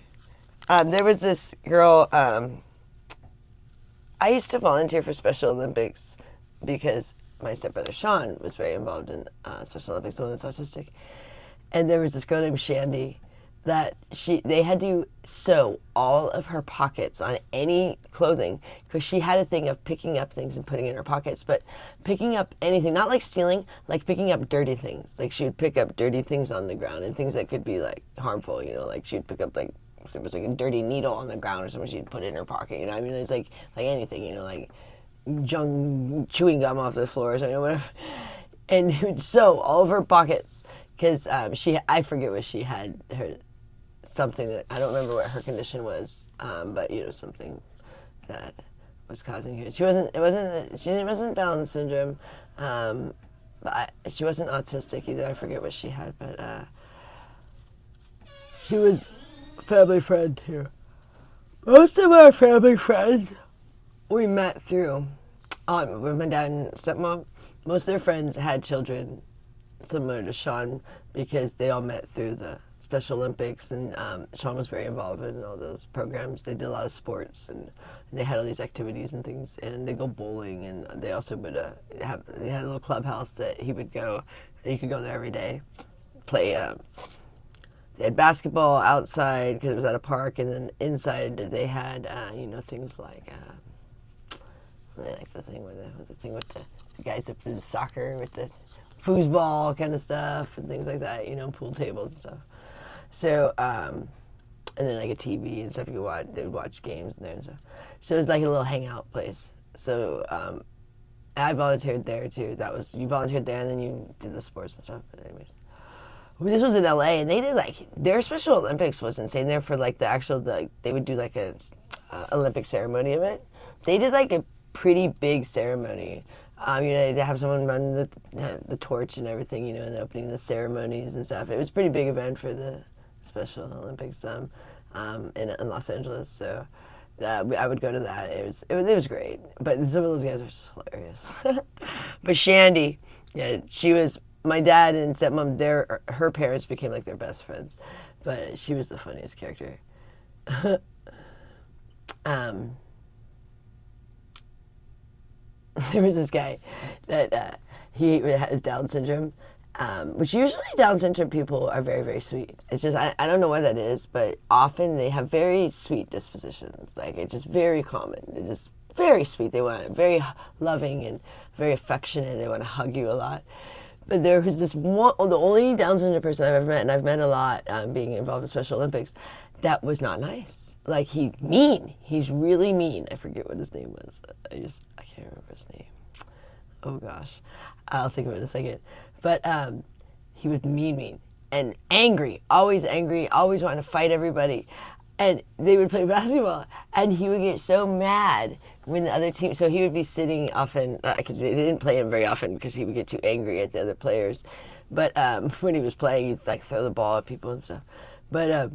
There was this girl. I used to volunteer for Special Olympics because my stepbrother Sean was very involved in Special Olympics, the one that's autistic. And there was this girl named Shandy that they had to sew all of her pockets on any clothing because she had a thing of picking up things and putting in her pockets, but picking up anything, not like stealing, like picking up dirty things. Like she would pick up dirty things on the ground and things that could be like harmful, you know, like she'd pick up like if there was like a dirty needle on the ground or something, she'd put it in her pocket, you know. I mean, it's like anything, you know, like chewing gum off the floor or something, whatever. And it would sew all of her pockets because I forget what she had, something that, I don't remember what her condition was, but, you know, something that was causing her. She wasn't Down syndrome, but she wasn't autistic either. I forget what she had, but she was a family friend here. Most of our family friends we met through, with my dad and stepmom, most of their friends had children similar to Sean because they all met through the Special Olympics, and Sean was very involved in all those programs. They did a lot of sports, and they had all these activities and things, and they go bowling, and they also would they had a little clubhouse that he would go, and you could go there every day, play. They had basketball outside because it was at a park, and then inside they had you know, things like the thing with the guys that did soccer with the foosball kind of stuff and things like that, you know, pool tables and stuff. So, and then like a TV and stuff you could watch. They would watch games in there and stuff. So it was like a little hangout place. So I volunteered there too. You volunteered there and then you did the sports and stuff. But anyways, this was in LA, and they did like their Special Olympics was insane. There for like they would do like a Olympic ceremony of it. They did like a pretty big ceremony. You know, they have someone run the torch and everything, you know, and opening the ceremonies and stuff. It was a pretty big event for the Special Olympics in Los Angeles. So I would go to that. It was great. But some of those guys were just hilarious. But Shandy, yeah, she was my dad and stepmom. Her parents became like their best friends. But she was the funniest character. There was this guy that he has Down syndrome, which usually Down syndrome people are very, very sweet. It's just, I don't know why that is, but often they have very sweet dispositions. Like, it's just very common. They're just very sweet. They want very loving and very affectionate. They want to hug you a lot. But there was this one, the only Down syndrome person I've ever met, and I've met a lot being involved in Special Olympics, that was not nice. Like, he's really mean. I forget what his name was. I can't remember his name. Oh gosh, I'll think of it in a second. But he was mean, and angry, always wanting to fight everybody. And they would play basketball, and he would get so mad when the other team, so he would be sitting often, because they didn't play him very often because he would get too angry at the other players. But when he was playing, he'd like throw the ball at people and stuff. But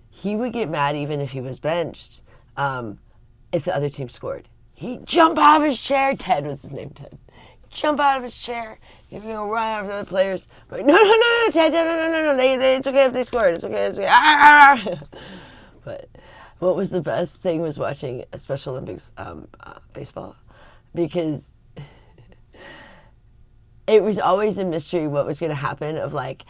he would get mad even if he was benched, if the other team scored. He'd jump out of his chair. Ted was his name, Ted. Jump out of his chair. He'd go run after the other players. Like, no, Ted, no. It's okay if they scored. It's okay. But what was the best thing was watching a Special Olympics baseball, because it was always a mystery what was going to happen. Of like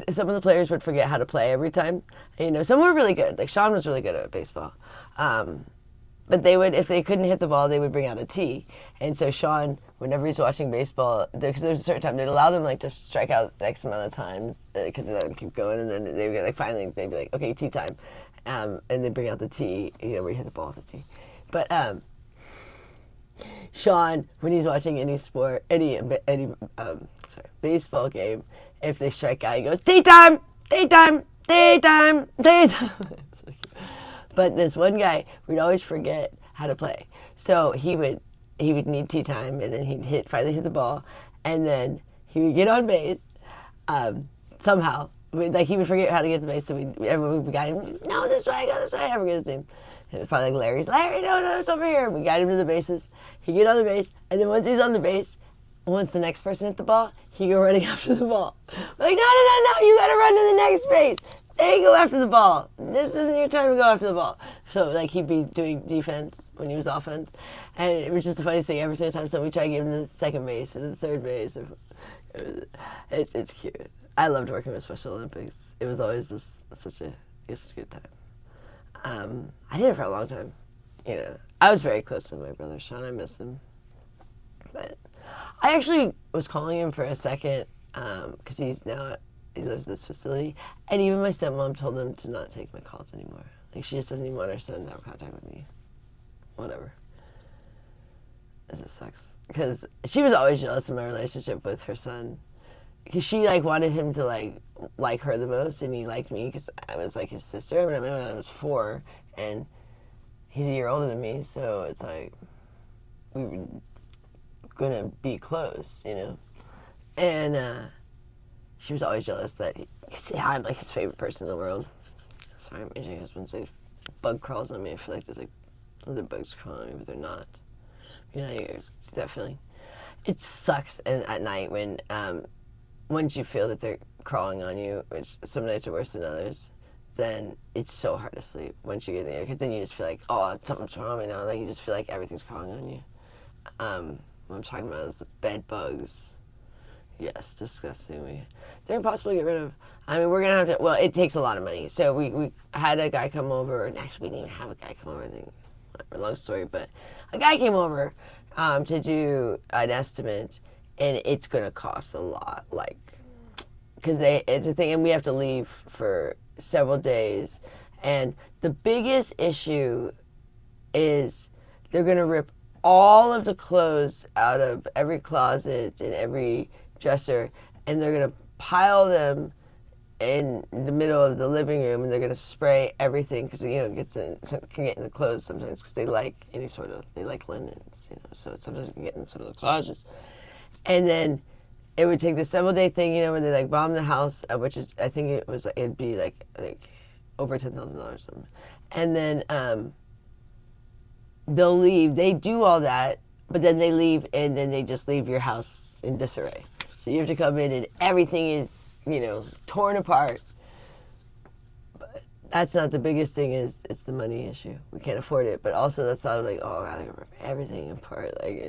some of the players would forget how to play every time. You know, some were really good. Like Sean was really good at baseball. But they would, if they couldn't hit the ball, they would bring out a tee. And so Sean, whenever he's watching baseball, because there's a certain time, they'd allow them like to strike out X amount of times because they let them keep going. And then they would get like, finally, they'd be like, okay, tee time. And they'd bring out the tee, you know, where you hit the ball at the tee. But Sean, when he's watching any sport, baseball game, if they strike out, he goes, tee time, tee time, tee time, tee time. But this one guy would always forget how to play. So he would need tee time, and then he'd finally hit the ball, and then he would get on base somehow, like he would forget how to get to the base, so we got him. No, this way, go this way. I forget his name. It was probably like Larry, no, it's over here. We got him to the bases. He get on the base, and then once he's on the base, once the next person hit the ball, he go running after the ball. We're like, no, you gotta run to the next base. They go after the ball. This isn't your time to go after the ball. So like he'd be doing defense when he was offense, and it was just the funniest thing. Every single time somebody tried to give him to the second base or the third base, it's cute. I loved working with Special Olympics. It was always just such a good time. I did it for a long time. You know, I was very close to my brother Sean. I miss him, but I actually was calling him for a second because he lives in this facility, and even my stepmom told him to not take my calls anymore. Like she just doesn't even want her son to have contact with me. Whatever. This just sucks because she was always jealous of my relationship with her son. Because she like wanted him to like her the most, and he liked me because I was like his sister. I mean, when I was 4, and he's a year older than me, so it's like we were gonna be close, you know. And she was always jealous that I'm like his favorite person in the world. Sorry, my husband's like bug crawls on me. I feel like there's like other bugs crawling on me, but they're not. You know, you get that feeling. It sucks, and at night when once you feel that they're crawling on you, which some nights are worse than others, then it's so hard to sleep once you get there. Because then you just feel like, oh, something's wrong with me now. Like you just feel like everything's crawling on you. What I'm talking about is the bed bugs. Yes, disgusting. They're impossible to get rid of. I mean, we're gonna have to. Well, it takes a lot of money. So we had a guy come over. And actually, we didn't even have a guy come over. I think, long story, but a guy came over to do an estimate. And it's gonna cost a lot, like, because it's a thing, and we have to leave for several days. And the biggest issue is they're gonna rip all of the clothes out of every closet and every dresser, and they're gonna pile them in the middle of the living room, and they're gonna spray everything because can get in the clothes sometimes because they like linens, you know. So sometimes it can get in some of the closets. And then it would take this several day thing, you know, where they like bomb the house, which is, I think it'd be like over $10,000 or something. And then they'll leave. They do all that, but then they leave, and then they just leave your house in disarray. So you have to come in, and everything is, you know, torn apart. But that's not the biggest thing. It's the money issue. We can't afford it. But also the thought of like, oh, I gotta rip everything apart, like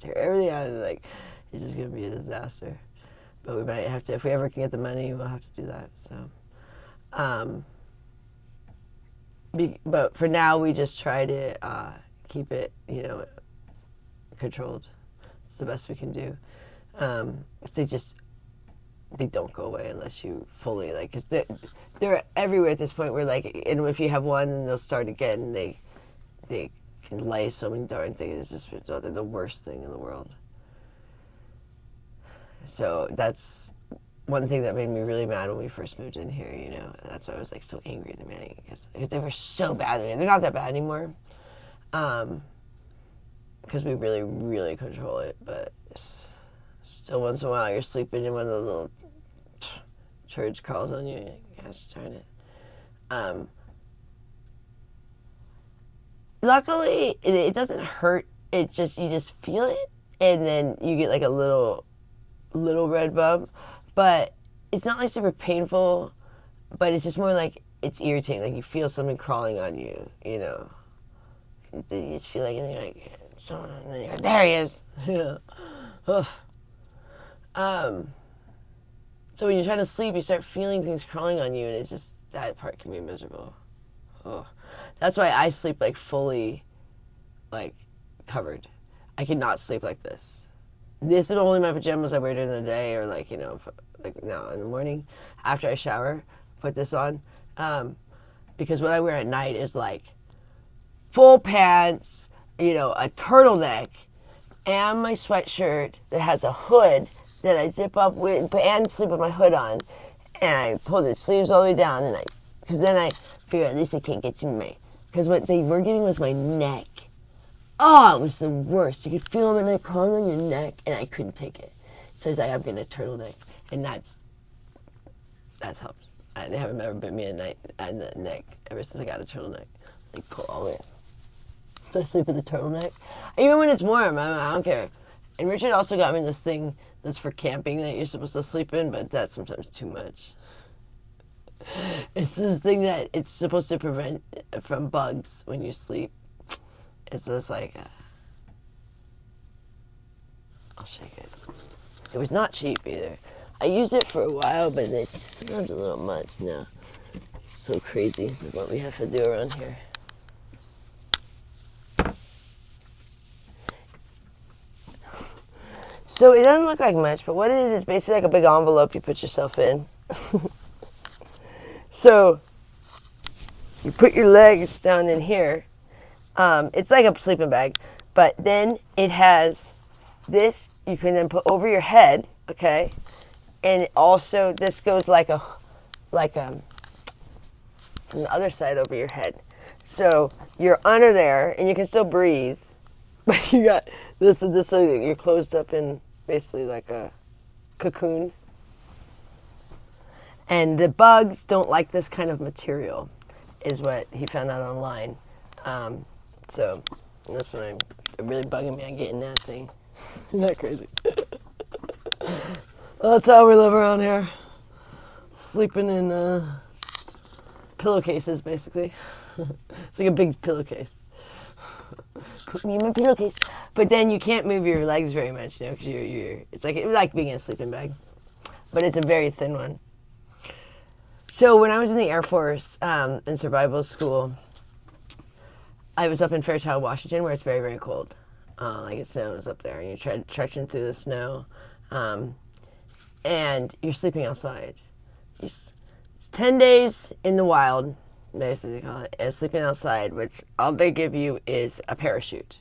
tear everything out, and like. It's just going to be a disaster. But we might have to, if we ever can get the money, we'll have to do that. So, but for now, we just try to keep it, you know, controlled. It's the best we can do. They don't go away unless you fully, like, because they're everywhere at this point where, like, and if you have one, and they'll start again, they can lay so many darn things. It's just they're the worst thing in the world. So that's one thing that made me really mad when we first moved in here, you know. That's why I was like so angry at the beginning, because they were so bad. I mean, they're not that bad anymore, because we really, really control it. But still, once in a while, you're sleeping and one of the little turds crawls on you. And you gosh darn it. Luckily, it doesn't hurt. You just feel it, and then you get like a little red bump, but it's not like super painful, but it's just more like it's irritating, like you feel something crawling on you, you know. You just feel like, and you're like, there he is. So when you're trying to sleep, you start feeling things crawling on you, and it's just, that part can be miserable. That's why I sleep like fully like covered. I cannot sleep like this. This is only my pajamas I wear during the day, or like, you know, like now in the morning after I shower, put this on. Because what I wear at night is like full pants, you know, a turtleneck, and my sweatshirt that has a hood that I zip up with, and sleep with my hood on. And I pull the sleeves all the way down, and because then I figure at least it can't get to me. Because what they were getting was my neck. Oh, it was the worst. You could feel them like crawling on your neck, and I couldn't take it. So he's like, I'm getting a turtleneck, and that's That's helped. They haven't ever bit me in the neck ever since I got a turtleneck. They pull all the way. So I sleep with a turtleneck. Even when it's warm, I don't care. And Richard also got me this thing that's for camping that you're supposed to sleep in, but that's sometimes too much. It's this thing that it's supposed to prevent from bugs when you sleep. It's just like, I'll show you guys. It was not cheap either. I used it for a while, but it's sometimes a little much now. It's so crazy what we have to do around here. So it doesn't look like much, but what it is basically like a big envelope you put yourself in. So you put your legs down in here. It's like a sleeping bag, but then it has this you can then put over your head, okay? And also this goes like on the other side over your head. So you're under there and you can still breathe, but you got this so you're closed up in basically like a cocoon. And the bugs don't like this kind of material, is what he found out online. So that's what I'm really bugging me on getting that thing. Isn't that crazy? Well, that's how we live around here. Sleeping in pillowcases, basically. It's like a big pillowcase. Put me in my pillowcase. But then you can't move your legs very much, you know, because it's like being in a sleeping bag. But it's a very thin one. So when I was in the Air Force in survival school, I was up in Fairchild, Washington, where it's very, very cold. Like it snows up there, and you're trudging through the snow, and you're sleeping outside. It's 10 days in the wild, they call it, and sleeping outside, which all they give you is a parachute.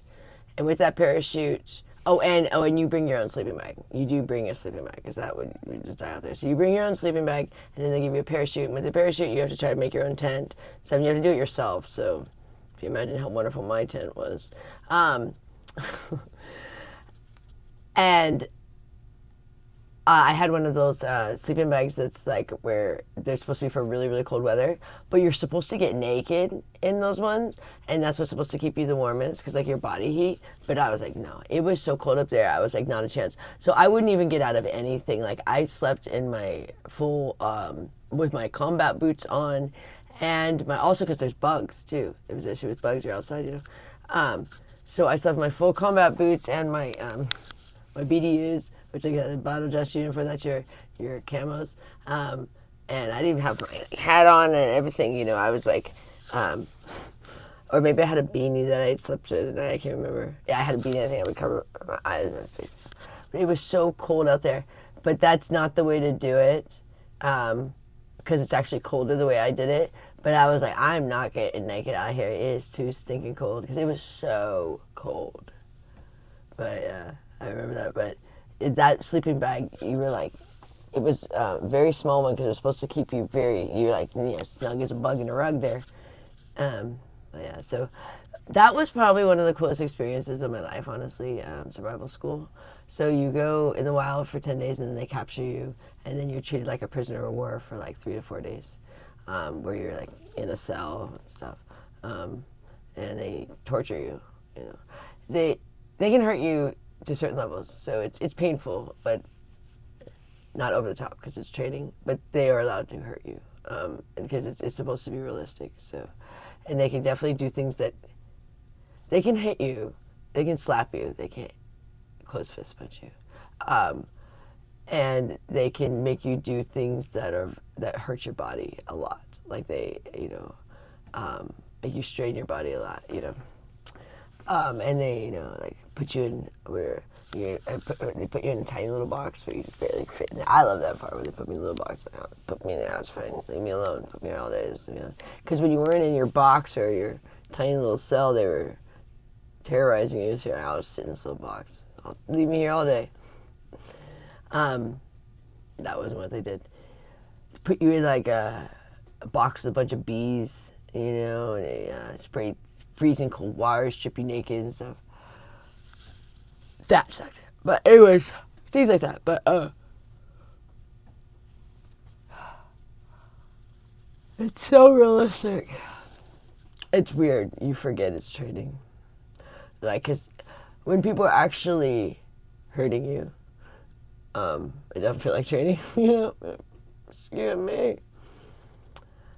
And with that parachute, and you bring your own sleeping bag. You do bring a sleeping bag, because that would just die out there. So you bring your own sleeping bag, and then they give you a parachute. And with the parachute, you have to try to make your own tent. So you have to do it yourself. So if you imagine how wonderful my tent was. And I had one of those sleeping bags that's like where they're supposed to be for really, really cold weather, but you're supposed to get naked in those ones, and that's what's supposed to keep you the warmest, because like your body heat. But I was like, no, it was so cold up there. I was like, not a chance. So I wouldn't even get out of anything. Like I slept in my full, with my combat boots on, and also because there's bugs too. There was an issue with bugs. You're outside, you know. So I slept in my full combat boots and my my BDUs, which I got a battle dress uniform, that's your camos. And I didn't even have my hat on and everything, you know. I was like, or maybe I had a beanie that I slept in, and I can't remember. Yeah, I had a beanie. I think I would cover my eyes and my face. But it was so cold out there. But that's not the way to do it, because it's actually colder the way I did it. But I was like, I'm not getting naked out here. It is too stinking cold, because it was so cold. But I remember that. But that sleeping bag, you were like, it was a very small one, because it was supposed to keep you you're like, you know, snug as a bug in a rug there. Yeah, so that was probably one of the coolest experiences of my life, honestly, survival school. So you go in the wild for 10 days, and then they capture you, and then you're treated like a prisoner of war for like 3 to 4 days, where you're like in a cell and stuff, and they torture you. You know, they can hurt you to certain levels, so it's painful, but not over the top, because it's training. But they are allowed to hurt you, because it's supposed to be realistic. So, and they can definitely do things that they can hit you, they can slap you, they can't close fist punch you, and they can make you do things that hurt your body a lot. Like they, you know, make you strain your body a lot, you know. And they, you know, like put you in where they put you in a tiny little box where you barely fit. And I love that part where they put me in a little box. Put me in there, I was fine. Leave me alone. Put me there all day. Because when you weren't in your box or your tiny little cell, they were terrorizing you. So I was sitting in this little box. Leave me here all day. That wasn't what they did. They put you in like a box with a bunch of bees, you know, and they sprayed freezing cold water, strip you naked and stuff. That sucked. But anyways, things like that. But It's so realistic. It's weird. You forget it's training. Like, 'cause when people are actually hurting you, it doesn't feel like training. Excuse me.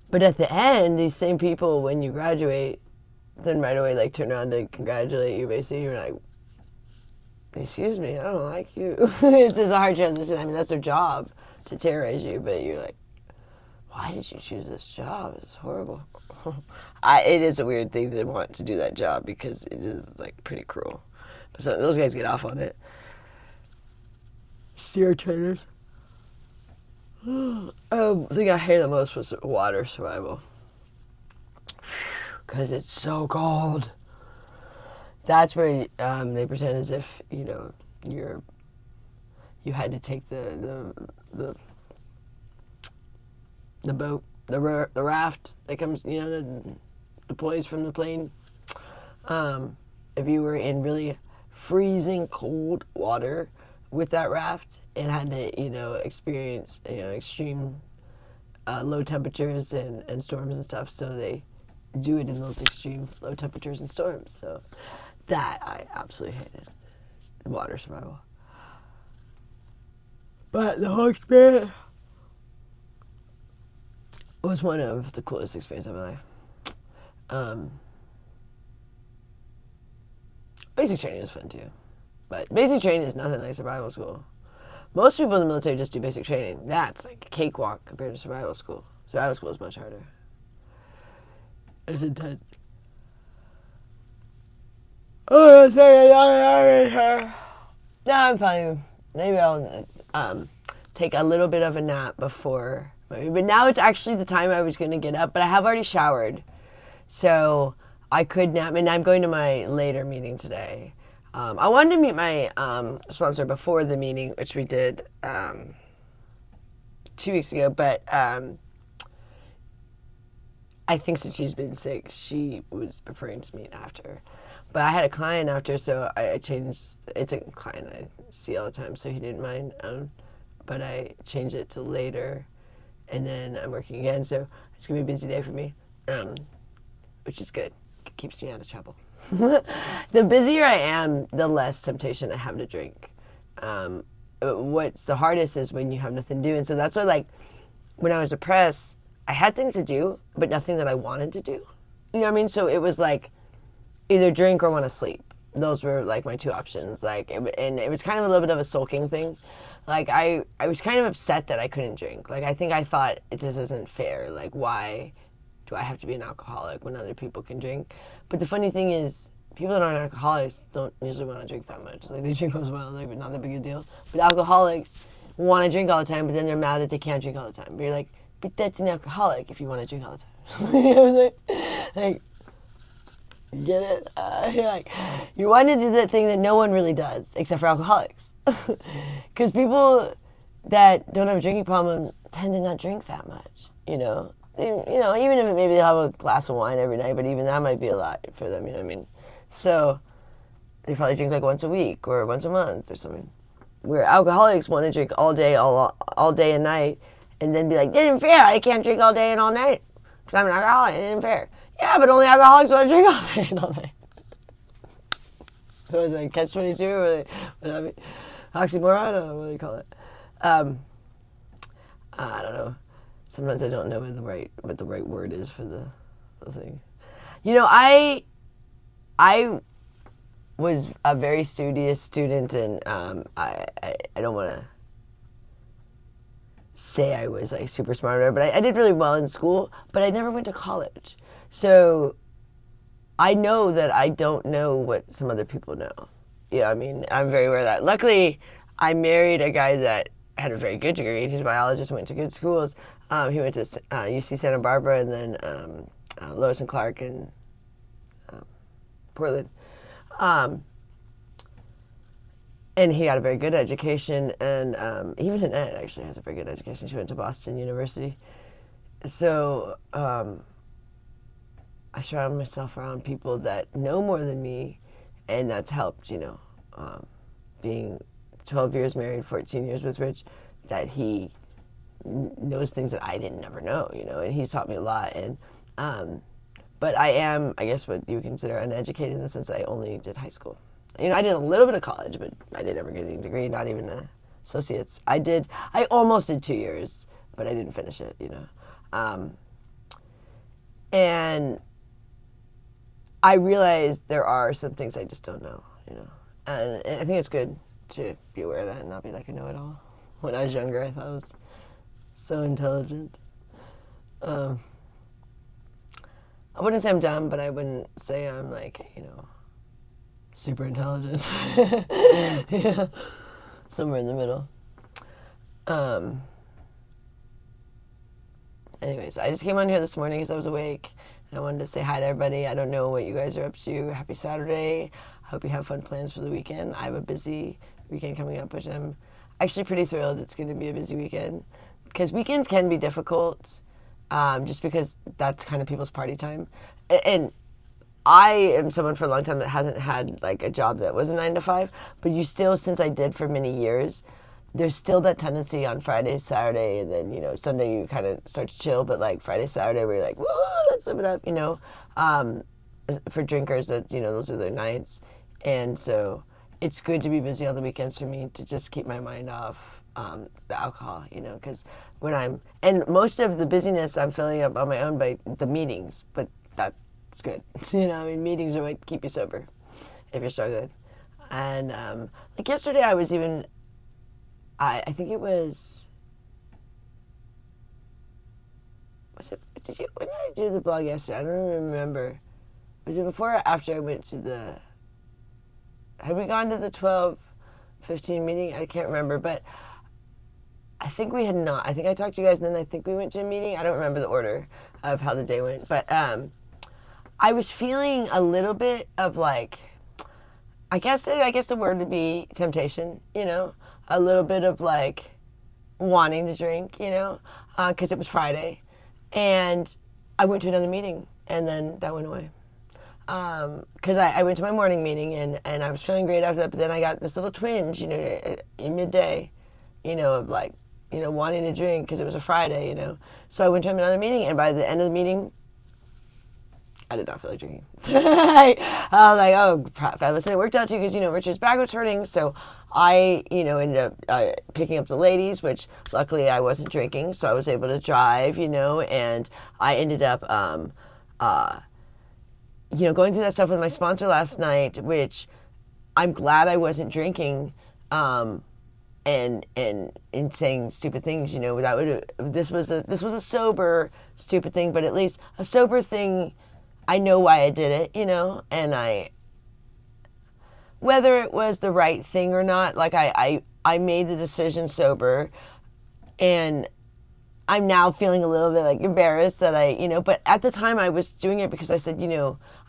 But at the end, these same people, when you graduate, then right away, like, turn around to congratulate you. Basically, you're like, excuse me, I don't like you. It's just a hard transition. I mean, that's their job, to terrorize you. But you're like, why did you choose this job? It's horrible. It is a weird thing to want to do that job because it is, like, pretty cruel. But so those guys get off on it. Steer trainers. The thing I hated the most was water survival. Because it's so cold. That's where they pretend as if, you had to take the boat, the raft that comes, that deploys from the plane. If you were in really freezing cold water with that raft and had to, experience, extreme low temperatures and storms and stuff, so they do it in those extreme low temperatures and storms. So that I absolutely hated, water survival. But the whole experience was one of the coolest experiences of my life. Basic training was fun too. But basic training is nothing like survival school. Most people in the military just do basic training. That's like a cakewalk compared to survival school. Survival school is much harder. It's intense. Oh, no, I'm fine. Maybe I'll take a little bit of a nap before. But now it's actually the time I was going to get up. But I have already showered. So I could nap. And I'm going to my later meeting today. I wanted to meet my sponsor before the meeting, which we did 2 weeks ago. But I think since she's been sick, she was preferring to meet after. But I had a client after, so I changed. It's a client I see all the time, so he didn't mind. But I changed it to later, and then I'm working again, so it's going to be a busy day for me, which is good. It keeps me out of trouble. The busier I am, the less temptation I have to drink. What's the hardest is when you have nothing to do. And so that's why, like, when I was depressed, I had things to do, but nothing that I wanted to do. You know what I mean? So it was like either drink or want to sleep. Those were like my two options. And it was kind of a little bit of a sulking thing. Like I was kind of upset that I couldn't drink. Like I thought this isn't fair. Like why do I have to be an alcoholic when other people can drink? But the funny thing is, people that aren't alcoholics don't usually want to drink that much. Like they drink as well, like not that big a deal. But alcoholics want to drink all the time, but then they're mad that they can't drink all the time. But you're like, but that's an alcoholic if you want to drink all the time. You know what I'm saying? Like, get it? You're like, you want to do that thing that no one really does, except for alcoholics. Because people that don't have a drinking problem tend to not drink that much, even if maybe they'll have a glass of wine every night, but even that might be a lot for them, you know what I mean? So they probably drink like once a week or once a month or something. Where alcoholics want to drink all day, all day and night, and then be like, it isn't fair, I can't drink all day and all night because I'm an alcoholic, it isn't fair. Yeah, but only alcoholics want to drink all day and all night. So it's like catch-22 or oxymoron, what do you call it? I don't know. Sometimes I don't know what the right word is for the thing. I was a very studious student, and I don't want to say I was like super smart or whatever, but I did really well in school, but I never went to college. So I know that I don't know what some other people know. Yeah, I mean, I'm very aware of that. Luckily, I married a guy that had a very good degree. He's a biologist, went to good schools. He went to UC Santa Barbara and then Lewis and Clark in Portland. And he got a very good education, and even Annette actually has a very good education. She went to Boston University. So I surround myself around people that know more than me, and that's helped, being 12 years married, 14 years with Rich, that he knows things that I didn't never know, and he's taught me a lot. And but I am, I guess, what you would consider uneducated in the sense that I only did high school. I did a little bit of college, but I didn't ever get a degree, not even an associate's. I almost did 2 years, but I didn't finish it, and I realized there are some things I just don't know, and I think it's good to be aware of that and not be like a know-it-all. When I was younger, I thought I was so intelligent. I wouldn't say I'm dumb, but I wouldn't say I'm like, super intelligent. Yeah. Somewhere in the middle. Anyways, I just came on here this morning because I was awake. And I wanted to say hi to everybody. I don't know what you guys are up to. Happy Saturday. I hope you have fun plans for the weekend. I have a busy weekend coming up, which I'm actually pretty thrilled it's going to be a busy weekend. Because weekends can be difficult. Just because that's kind of people's party time. And I am someone for a long time that hasn't had like a job that was a 9 to 5, but you still, since I did for many years, there's still that tendency on Friday, Saturday, and then, Sunday you kind of start to chill, but like Friday, Saturday, where you're like, woohoo, let's live it up, for drinkers, that, those are their nights. And so it's good to be busy on the weekends for me to just keep my mind off the alcohol, because and most of the busyness I'm filling up on my own by the meetings, but that's good. Meetings are what keep you sober if you're struggling. And like yesterday I was even, I think it was it, when did I do the blog yesterday? I don't even remember. Was it before or after I went to had we gone to the 12-15 meeting? I can't remember, but I think we had not. I think I talked to you guys, and then I think we went to a meeting. I don't remember the order of how the day went, but I was feeling a little bit of like, I guess the word would be temptation, a little bit of like wanting to drink, because it was Friday, and I went to another meeting, and then that went away. Because I went to my morning meeting, and I was feeling great after that, but then I got this little twinge, in midday, of like, wanting to drink because it was a Friday, So I went to another meeting, and by the end of the meeting, I did not feel like drinking. I was like, oh, fabulous. And it worked out too because, Richard's back was hurting, so I, ended up picking up the ladies, which luckily I wasn't drinking, so I was able to drive, and I ended up, going through that stuff with my sponsor last night, which I'm glad I wasn't drinking, and saying stupid things, this was a sober stupid thing, but at least a sober thing, I know why I did it, and whether it was the right thing or not, like I made the decision sober, and I'm now feeling a little bit like embarrassed that but at the time I was doing it because I said,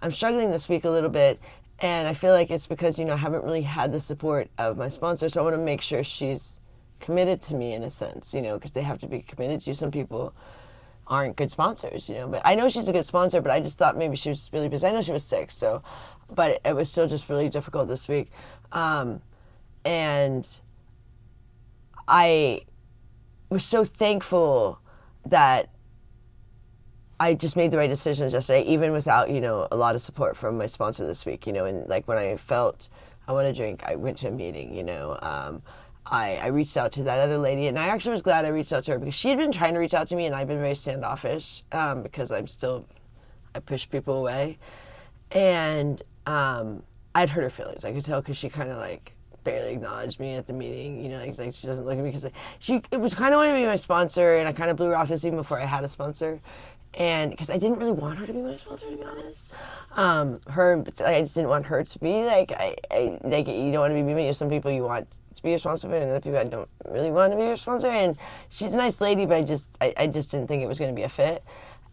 I'm struggling this week a little bit, and I feel like it's because, I haven't really had the support of my sponsor, so I want to make sure she's committed to me in a sense, because they have to be committed to you. Some people aren't good sponsors, but I know she's a good sponsor, but I just thought maybe she was really busy. I know she was sick, but it was still just really difficult this week. And I was so thankful that I just made the right decisions yesterday, even without, a lot of support from my sponsor this week, and like when I felt I want to drink, I went to a meeting, I reached out to that other lady, and I actually was glad I reached out to her because she had been trying to reach out to me, and I've been very standoffish because I push people away. And I'd hurt her feelings. I could tell because she kind of like barely acknowledged me at the meeting, like she doesn't look at me because it was kind of wanting to be my sponsor, and I kind of blew her off this even before I had a sponsor. And because I didn't really want her to be my sponsor, to be honest. I just didn't want her to be like, like you don't want to be me. Some people you want to be your sponsor, and other people I don't really want to be your sponsor. And she's a nice lady, but I just didn't think it was going to be a fit.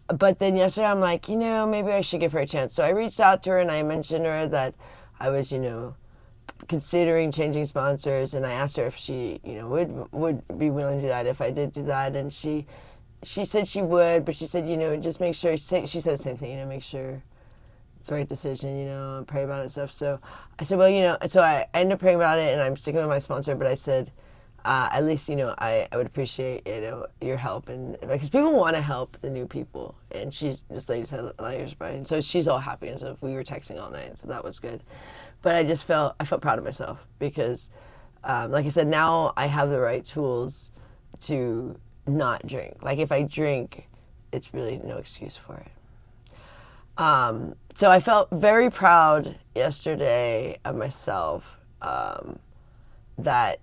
But then yesterday I'm like, maybe I should give her a chance. So I reached out to her, and I mentioned her that I was, considering changing sponsors, and I asked her if she, would be willing to do that if I did do that, and she said she would, but she said, just make sure, she said the same thing, make sure it's the right decision, and pray about it and stuff. So I said, well, so I ended up praying about it, and I'm sticking with my sponsor, but I said, at least, I would appreciate, your help, and because people want to help the new people, and this lady said, and so she's all happy, and so we were texting all night, so that was good. But I felt proud of myself because, like I said, now I have the right tools to not drink. Like if I drink, it's really no excuse for it. So I felt very proud yesterday of myself, that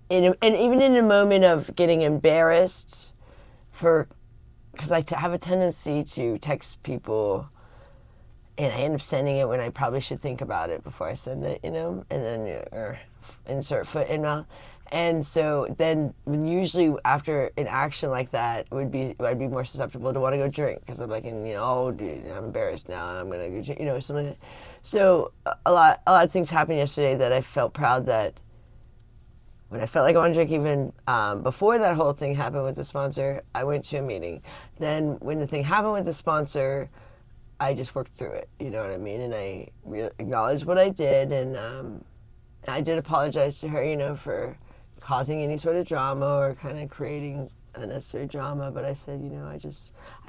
and even in a moment of getting embarrassed because I have a tendency to text people and I end up sending it when I probably should think about it before I send it, and then or insert foot in mouth. And so then usually after an action like that I'd be more susceptible to want to go drink because I'm like, oh dude, I'm embarrassed now and I'm going to go, something like that. So a lot of things happened yesterday that I felt proud that when I felt like I wanted to drink, even before that whole thing happened with the sponsor, I went to a meeting. Then when the thing happened with the sponsor, I just worked through it, you know what I mean? And I acknowledged what I did, and I did apologize to her, for causing any sort of drama or kind of creating unnecessary drama. But I said,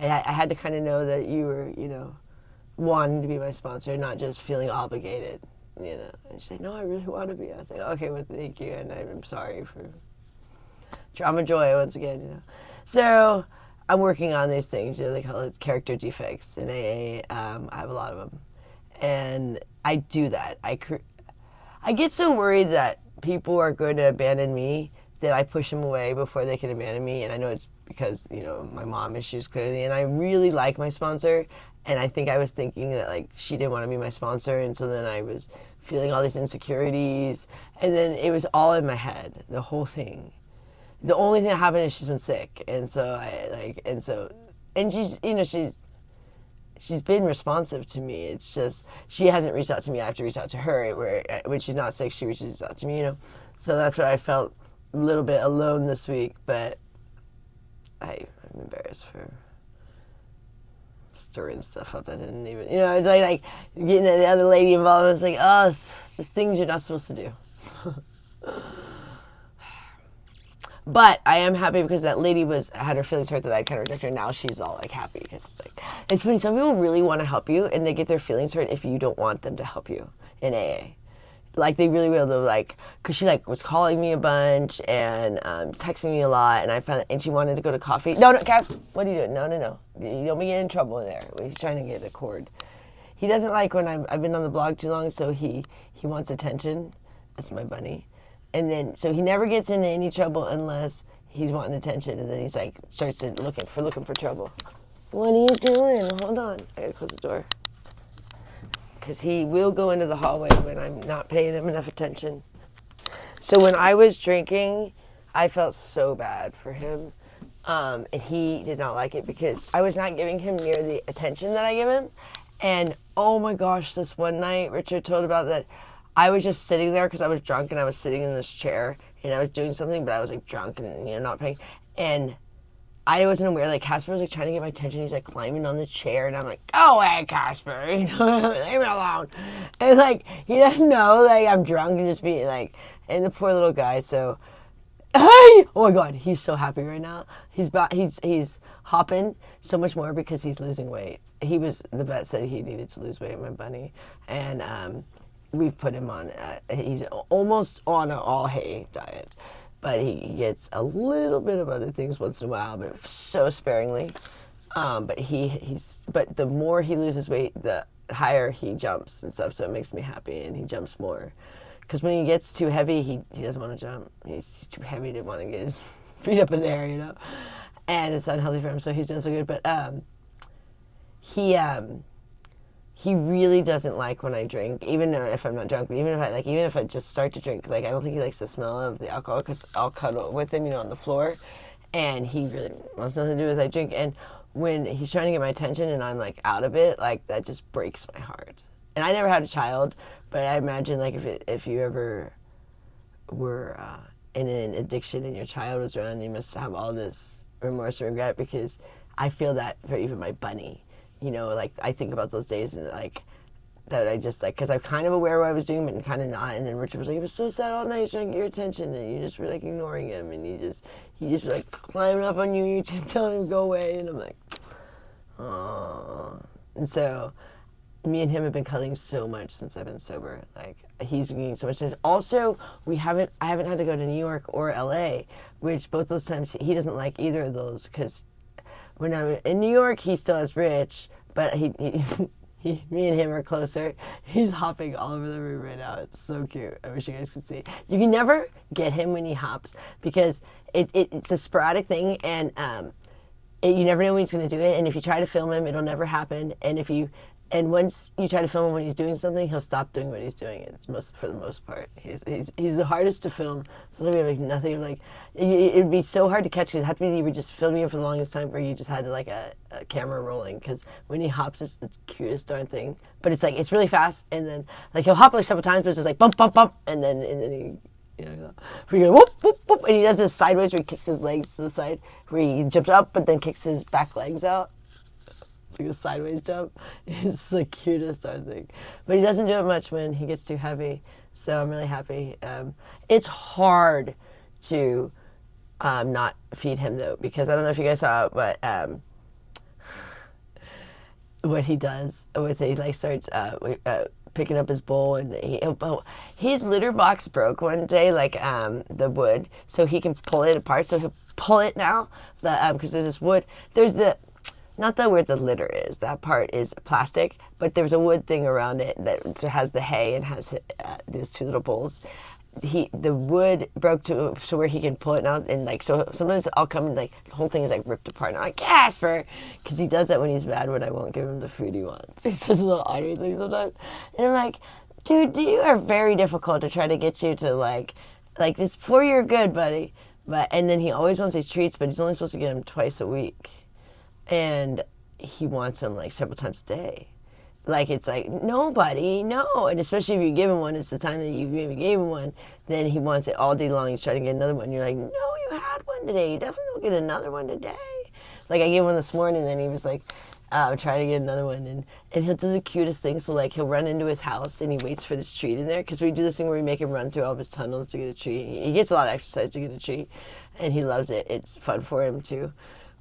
I had to kind of know that you were, wanting to be my sponsor, not just feeling obligated, And she said, no, I really want to be. I was like, okay, well, thank you, and I'm sorry for drama joy once again, So I'm working on these things, they call it character defects in AA. I have a lot of them, and I do that. I get so worried that people are going to abandon me that I push them away before they can abandon me, and I know it's because, my mom issues clearly, and I really like my sponsor, and I think I was thinking that, she didn't want to be my sponsor, and so then I was feeling all these insecurities, and then it was all in my head, the whole thing. The only thing that happened is she's been sick, and so she's been responsive to me. It's just she hasn't reached out to me. I have to reach out to her. When she's not sick, she reaches out to me. So that's why I felt a little bit alone this week. But I'm embarrassed for stirring stuff up. I didn't even, it's like getting the other lady involved. I was like, oh, it's just things you're not supposed to do. But I am happy because that lady had her feelings hurt that I kind of rejected her. Now she's all happy because it's funny. Some people really want to help you and they get their feelings hurt if you don't want them to help you in AA. They really will. They're because she was calling me a bunch and texting me a lot, and I found and she wanted to go to coffee. No, Cass, what are you doing? No. You don't get in trouble in there. He's trying to get a cord. He doesn't like when I've been on the blog too long, so he wants attention. That's my bunny. And then, so he never gets into any trouble unless he's wanting attention, and then he's starts looking for trouble. What are you doing? Hold on, I gotta close the door. Because he will go into the hallway when I'm not paying him enough attention. So when I was drinking, I felt so bad for him, and he did not like it because I was not giving him near the attention that I give him. And oh my gosh, this one night Richard told about that. I was just sitting there because I was drunk and I was sitting in this chair and I was doing something, but I was drunk and not paying. And I wasn't aware. Casper was trying to get my attention. He's climbing on the chair, and I'm like, "Go away, Casper! Leave me alone." And he doesn't know I'm drunk and just being and the poor little guy. So, oh my God, he's so happy right now. He's hopping so much more because he's losing weight. The vet said he needed to lose weight, my bunny, and we've put him on, he's almost on an all hay diet, but he gets a little bit of other things once in a while, but so sparingly. But but the more he loses weight, the higher he jumps and stuff, so it makes me happy, and he jumps more. Because when he gets too heavy, he doesn't want to jump. He's too heavy to want to get his feet up in the air, and it's unhealthy for him, so he's doing so good. But he really doesn't like when I drink, even if I'm not drunk. But even if I just start to drink, I don't think he likes the smell of the alcohol because I'll cuddle with him, on the floor, and he really wants nothing to do with I drink. And when he's trying to get my attention and I'm out of it, that just breaks my heart. And I never had a child, but I imagine if you ever were in an addiction and your child was around, you must have all this remorse and regret, because I feel that for even my bunny. I think about those days and that I just like, because I'm kind of aware of what I was doing, but kind of not. And then Richard was like, "He was so sad all night trying to get your attention, and you just were like ignoring him, and he just like climbing up on you, and you telling him to go away." And I'm like, "Oh." And so, me and him have been cuddling so much since I've been sober. Like, he's been getting so much. Also, I haven't had to go to New York or LA, which both those times he doesn't like either of those, because when I'm in New York, he still has Rich, but me and him are closer. He's hopping all over the room right now. It's so cute. I wish you guys could see. You can never get him when he hops, because it's a sporadic thing, and you never know when he's going to do it. And if you try to film him, it'll never happen. And once you try to film him when he's doing something, he'll stop doing what he's doing. For the most part, he's the hardest to film. So we have like nothing like it'd be so hard to catch. It'd have to be you were just filming him for the longest time, where you just had like a camera rolling, because when he hops, it's the cutest darn thing. But it's really fast, and then like he'll hop like several times, but it's just like bump bump bump, and then he. Where you go whoop whoop whoop, and he does this sideways where he kicks his legs to the side, where he jumps up but then kicks his back legs out. It's like a sideways jump. It's the cutest darn thing. But he doesn't do it much when he gets too heavy, so I'm really happy. It's hard to not feed him, though, because I don't know if you guys saw it, but what he does with it, he like starts picking up his bowl, and his litter box broke one day, like the wood, so he can pull it apart. So he'll pull it now, because there's this wood. There's not the where the litter is. That part is plastic, but there's a wood thing around it that has the hay and has these two little bowls. The wood broke so where he can pull it now, and like so sometimes I'll come and like the whole thing is like ripped apart. And I'm like, Casper, because he does that when he's mad, when I won't give him the food he wants. He's such a little ornery thing sometimes, and I'm like, dude, you are very difficult to try to get you to like it's for your good, buddy. And then he always wants these treats, but he's only supposed to get them twice a week. And he wants them like several times a day. Like, it's like, no, buddy, no. And especially if you give him one, it's the time that you maybe gave him one, then he wants it all day long. He's trying to get another one. You're like, no, you had one today. You definitely don't get another one today. Like, I gave one this morning, and then he was like, trying to get another one. And he'll do the cutest things. So, like, he'll run into his house, and he waits for this treat in there. Because we do this thing where we make him run through all of his tunnels to get a treat. He gets a lot of exercise to get a treat, and he loves it. It's fun for him, too.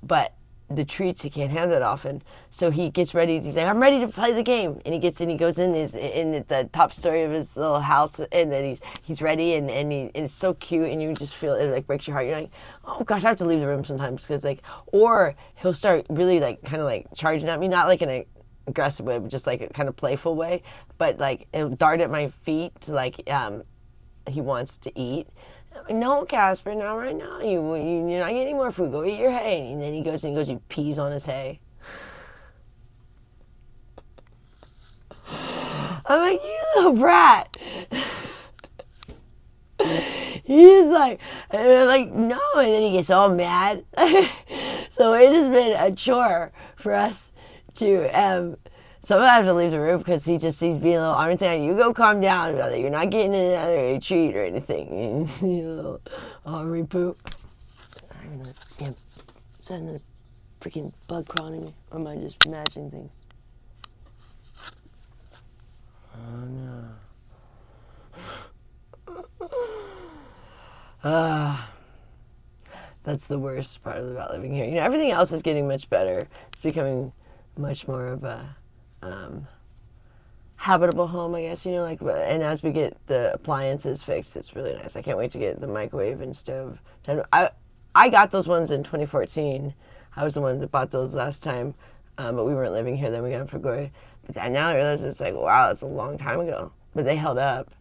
But the treats, he can't have that often, so he gets ready. He's like, I'm ready to play the game, and he goes in the top story of his little house, and then he's ready, and it's so cute, and you just feel it like breaks your heart. You're like, oh gosh, I have to leave the room sometimes, because like, or he'll start really like kind of like charging at me, not like in an aggressive way, but just like a kind of playful way, but like he'll dart at my feet to like he wants to eat. No, Casper, not right now. You're not getting any more food. Go eat your hay. And then he goes and he pees on his hay. I'm like, you little brat. He's like, and I'm like, no. And then he gets all mad. So it has been a chore for us to sometimes I have to leave the room, because he's being a little army thing. You go calm down about it. You're not getting another treat or anything. You little army poop. I don't know. Damn. Is that another freaking bug crawling at me? Or am I just imagining things? Oh no. That's the worst part about living here. You know, everything else is getting much better. It's becoming much more of a habitable home, I guess, you know, like, and as we get the appliances fixed, it's really nice. I can't wait to get the microwave and stove. I got those ones in 2014. I was the one that bought those last time, but we weren't living here then. We got them for Gloria. But now I realize it's like, wow, that's a long time ago. But they held up,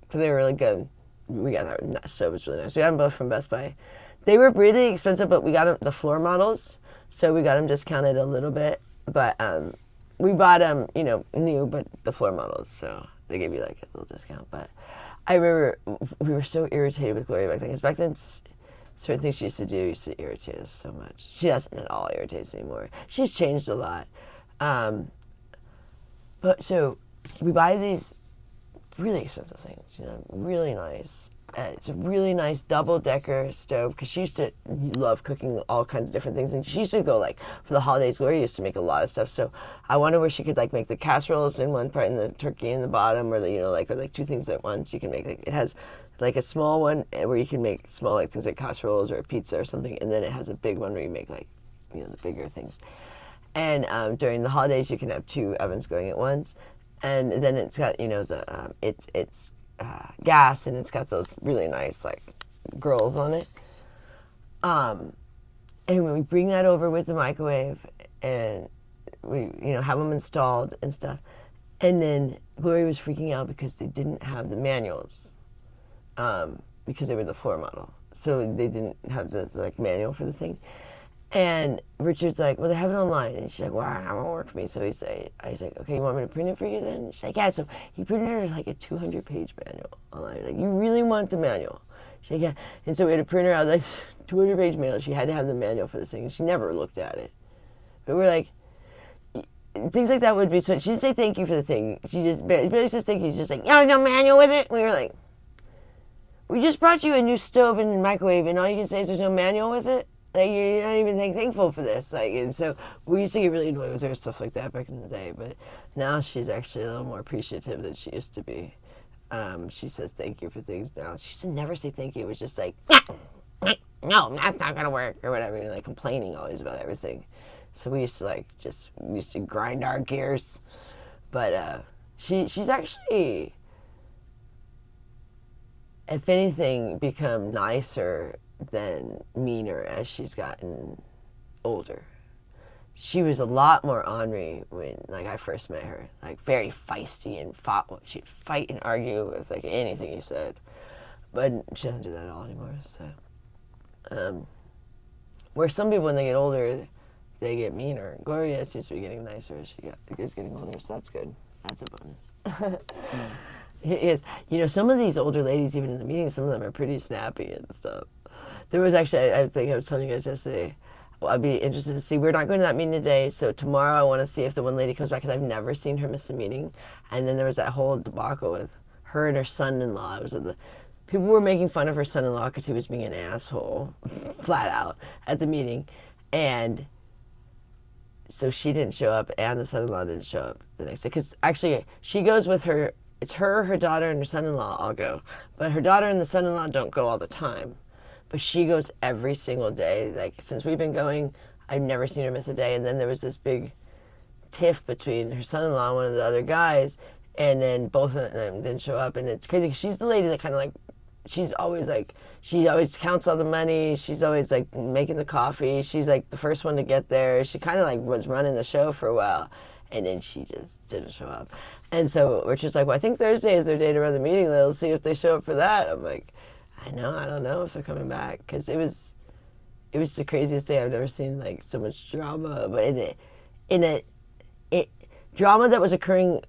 because they were really good. We got that stove, was really nice. We got them both from Best Buy. They were really expensive, but we got them, the floor models, so we got them discounted a little bit. But we bought them, you know, new, but the floor models, so they gave you like a little discount. But I remember we were so irritated with Gloria back then, because back then certain things she used to irritate us so much. She doesn't at all irritate us anymore. She's changed a lot. But so we buy these really expensive things, you know, really nice. It's a really nice double-decker stove because she used to love cooking all kinds of different things, and she used to go like for the holidays. Gloria used to make a lot of stuff, so I wonder where she could like make the casseroles in one part and the turkey in the bottom, or the, you know, like, or like two things at once. You can make like, it has like a small one where you can make small like things like casseroles or a pizza or something, and then it has a big one where you make like, you know, the bigger things. And during the holidays, you can have 2 ovens going at once, and then it's got, you know, the it's gas, and it's got those really nice like grills on it. And when we bring that over with the microwave, and we, you know, have them installed and stuff, and then Gloria was freaking out because they didn't have the manuals, because they were the floor model, so they didn't have the like manual for the thing. And Richard's like, well, they have it online. And she's like, wow, that won't work for me. So I was like, okay, you want me to print it for you then? She's like, yeah. So he printed her like a 200-page manual online. Like, you really want the manual? She's like, yeah. And so we had to print her out like 200-page manual. She had to have the manual for this thing. And she never looked at it. But we're like, things like that would be so. She didn't say thank you for the thing. She just barely says thank you. She's just like, no manual with it. We were like, we just brought you a new stove and microwave, and all you can say is there's no manual with it? Like, you're not even thankful for this. Like, and so we used to get really annoyed with her, stuff like that back in the day. But now she's actually a little more appreciative than she used to be. She says thank you for things now. She used to never say thank you. It was just like, no, that's not going to work, or whatever. And like complaining always about everything. So we used to we used to grind our gears. But she's actually, if anything, become nicer than meaner as she's gotten older. She was a lot more ornery when like I first met her, like very feisty and she'd fight and argue with like anything you said, but she doesn't do that at all anymore. So where some people when they get older they get meaner, Gloria seems to be getting nicer as she is getting older, so that's good. That's a bonus. It is. You know, some of these older ladies, even in the meetings, some of them are pretty snappy and stuff. There was actually, I think I was telling you guys yesterday, I'd be interested to see, we're not going to that meeting today, so tomorrow I want to see if the one lady comes back, because I've never seen her miss a meeting. And then there was that whole debacle with her and her son-in-law. It was with people were making fun of her son-in-law because he was being an asshole, flat out, at the meeting. And so she didn't show up, and the son-in-law didn't show up the next day. Because actually, she goes with her, it's her daughter, and her son-in-law all go. But her daughter and the son-in-law don't go all the time. But she goes every single day. Like, since we've been going, I've never seen her miss a day. And then there was this big tiff between her son-in-law and one of the other guys, and then both of them didn't show up. And it's crazy, because she's the lady that kind of like, she always counts all the money. She's always like making the coffee. She's like the first one to get there. She kind of like was running the show for a while, and then she just didn't show up. And so Richard's like, well, I think Thursday is their day to run the meeting. They'll see if they show up for that. I'm like, I don't know if they're coming back, because it was the craziest day. I've never seen like so much drama, but in a drama that was occurring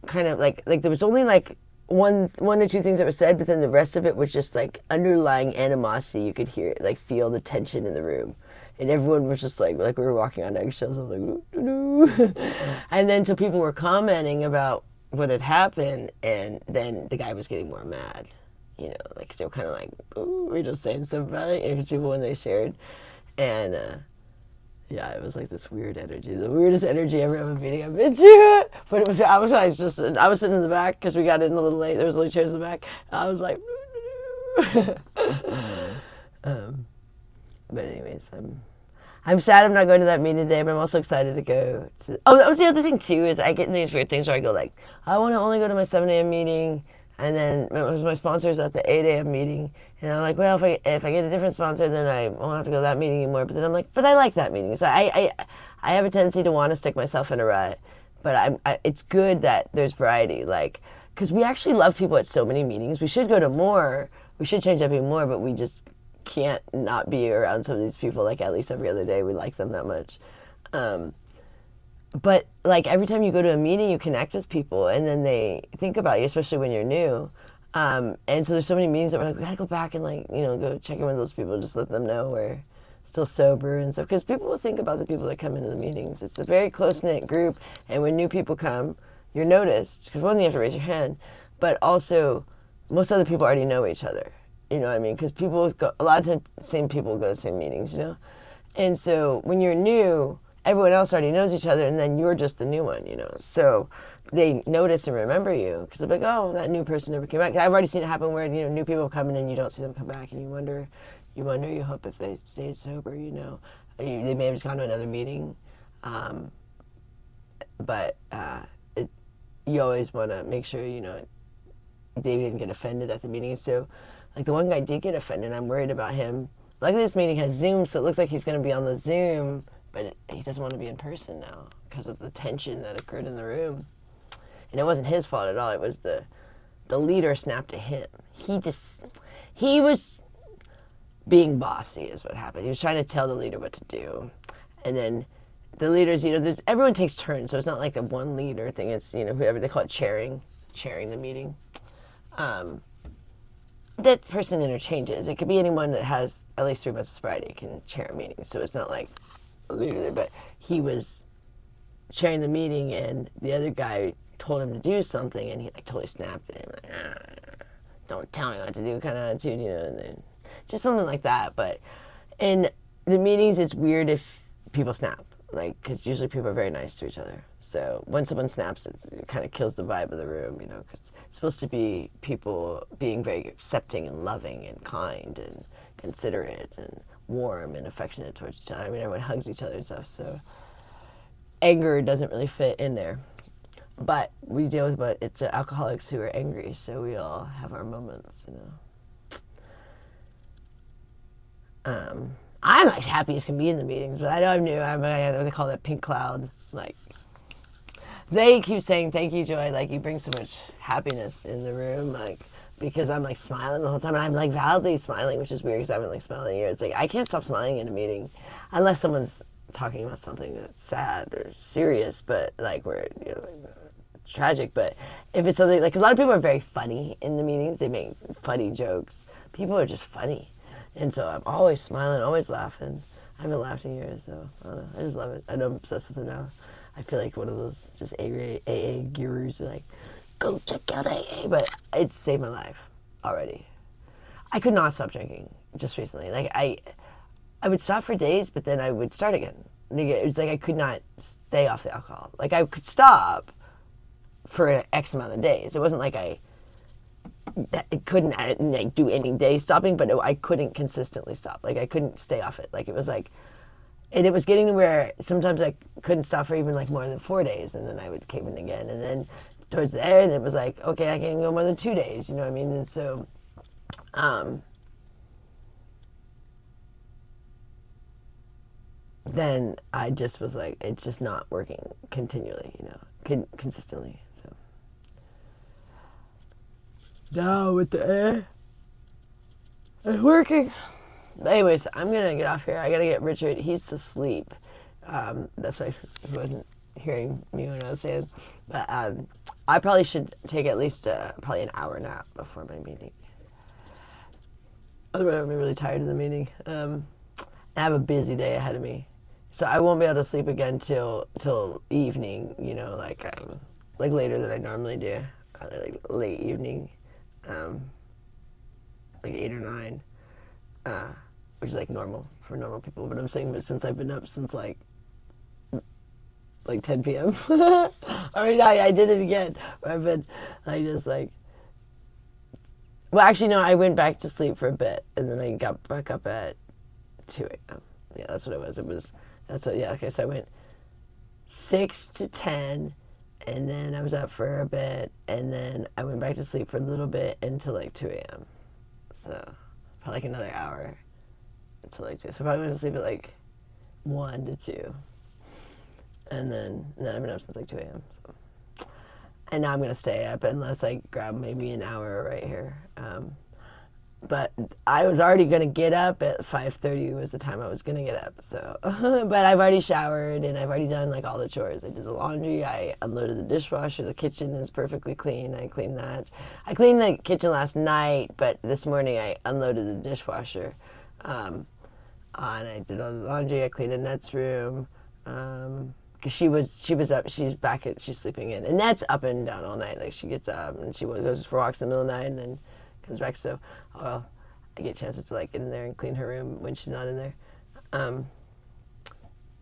kind of like there was only like one or two things that were said, but then the rest of it was just like underlying animosity. You could hear it, like feel the tension in the room, and everyone was just like we were walking on eggshells. I was like, doo. And then so people were commenting about what had happened, and then the guy was getting more mad. You know, like, they were kind of like, ooh, we're just saying stuff about it. Because people, when they shared. And, yeah, it was like this weird energy. The weirdest energy every other meeting I've been to. But it was, I was sitting in the back, because we got in a little late. There was only chairs in the back. I was like, but anyways, I'm sad I'm not going to that meeting today, but I'm also excited to go to, that was the other thing, too, is I get in these weird things where I go like, I want to only go to my 7 a.m. meeting. And then my sponsor's at the 8 a.m. meeting. And I'm like, well, if I get a different sponsor, then I won't have to go to that meeting anymore. But then I'm like, but I like that meeting. So I have a tendency to want to stick myself in a rut. But it's good that there's variety. Like, because we actually love people at so many meetings. We should go to more. We should change up even more. But we just can't not be around some of these people, like, at least every other day. We like them that much. But, like, every time you go to a meeting, you connect with people, and then they think about you, especially when you're new. And so there's so many meetings that we're like, we gotta go back and, like, you know, go check in with those people, just let them know we're still sober and stuff. Because people will think about the people that come into the meetings. It's a very close-knit group, and when new people come, you're noticed. Because one thing, you have to raise your hand. but also most other people already know each other. You know what I mean? Because a lot of times, same people go to the same meetings, you know? And so when you're new, everyone else already knows each other, and then you're just the new one, you know? So they notice and remember you, because they're like, oh, that new person never came back. I've already seen it happen where, you know, new people come in and you don't see them come back, and you wonder, you hope if they stayed sober, you know? They may have just gone to another meeting. But you always want to make sure, you know, they didn't get offended at the meeting. So, like, the one guy did get offended. I'm worried about him. Luckily, this meeting has Zoom, so it looks like he's going to be on the Zoom, but he doesn't want to be in person now because of the tension that occurred in the room. And it wasn't his fault at all. It was the leader snapped at him. He was being bossy is what happened. He was trying to tell the leader what to do. And then the leaders, you know, everyone takes turns, so it's not like the one leader thing. It's, you know, whoever, they call it chairing the meeting. That person interchanges. It could be anyone that has at least 3 months of sobriety can chair a meeting. So it's not like a leader, but he was chairing the meeting, and the other guy told him to do something, and he like totally snapped at him, like, don't tell me what to do kind of attitude, you know, and then just something like that. But in the meetings, it's weird if people snap, like, because usually people are very nice to each other. So when someone snaps, it kind of kills the vibe of the room, you know, because it's supposed to be people being very accepting and loving and kind and considerate and warm and affectionate towards each other. I mean, everyone hugs each other and stuff, so anger doesn't really fit in there. But we deal with, but it's alcoholics who are angry, so we all have our moments, you know. I'm like happy as can be in the meetings, but I know I'm new. They call that pink cloud. Like, they keep saying, thank you, Joy. Like, you bring so much happiness in the room. Like, because I'm like smiling the whole time, and I'm like validly smiling, which is weird because I haven't like smiled in years. Like, I can't stop smiling in a meeting unless someone's talking about something that's sad or serious, but like, where, you know, tragic. But if it's something like, a lot of people are very funny in the meetings. They make funny jokes. People are just funny. And so I'm always smiling, always laughing. I haven't laughed in years, so I don't know. I just love it. I know I'm obsessed with it now. I feel like one of those just AA gurus who are like, go check out AA. But it's saved my life already. I could not stop drinking just recently. Like, I would stop for days, but then I would start again. It was like I could not stay off the alcohol. Like, I could stop for X amount of days. It wasn't like I couldn't like do any day stopping, but I couldn't consistently stop. Like, I couldn't stay off it. Like, it was like, and it was getting to where sometimes I couldn't stop for even like more than 4 days, and then I would cave in again. And then towards the end, it was like, okay, I can't go more than 2 days. You know what I mean? And so, then I just was like, it's just not working continually, you know, consistently. So now with the air, it's working. But anyways, I'm gonna get off here. I gotta get Richard. He's asleep. That's why he wasn't hearing me when I was saying. But I probably should take at least probably an hour nap before my meeting. Otherwise, I'll be really tired of the meeting. I have a busy day ahead of me, so I won't be able to sleep again till evening. You know, like later than I normally do, like late evening, like 8 or 9, which is like normal for normal people. But I'm saying, but since I've been up since like 10 p.m. I mean, I did it again. I've been like just like. Well, actually, no, I went back to sleep for a bit, and then I got back up at 2 a.m. Yeah, that's what it was. Okay, so I went 6 to 10, and then I was up for a bit, and then I went back to sleep for a little bit until like 2 a.m. So, probably like another hour until like 2. So, I probably went to sleep at like 1 to 2. And then I've been up since like 2 a.m. So. And now I'm going to stay up unless I grab maybe an hour right here. But I was already going to get up at 5:30 was the time I was going to get up. So, but I've already showered and I've already done like all the chores. I did the laundry. I unloaded the dishwasher. The kitchen is perfectly clean. I cleaned that. I cleaned the kitchen last night, but this morning I unloaded the dishwasher. And I did all the laundry. I cleaned Annette's room. 'cause she was up, she's sleeping in, and that's up and down all night. Like she gets up and she goes for walks in the middle of the night and then comes back. So, I get chances to like get in there and clean her room when she's not in there.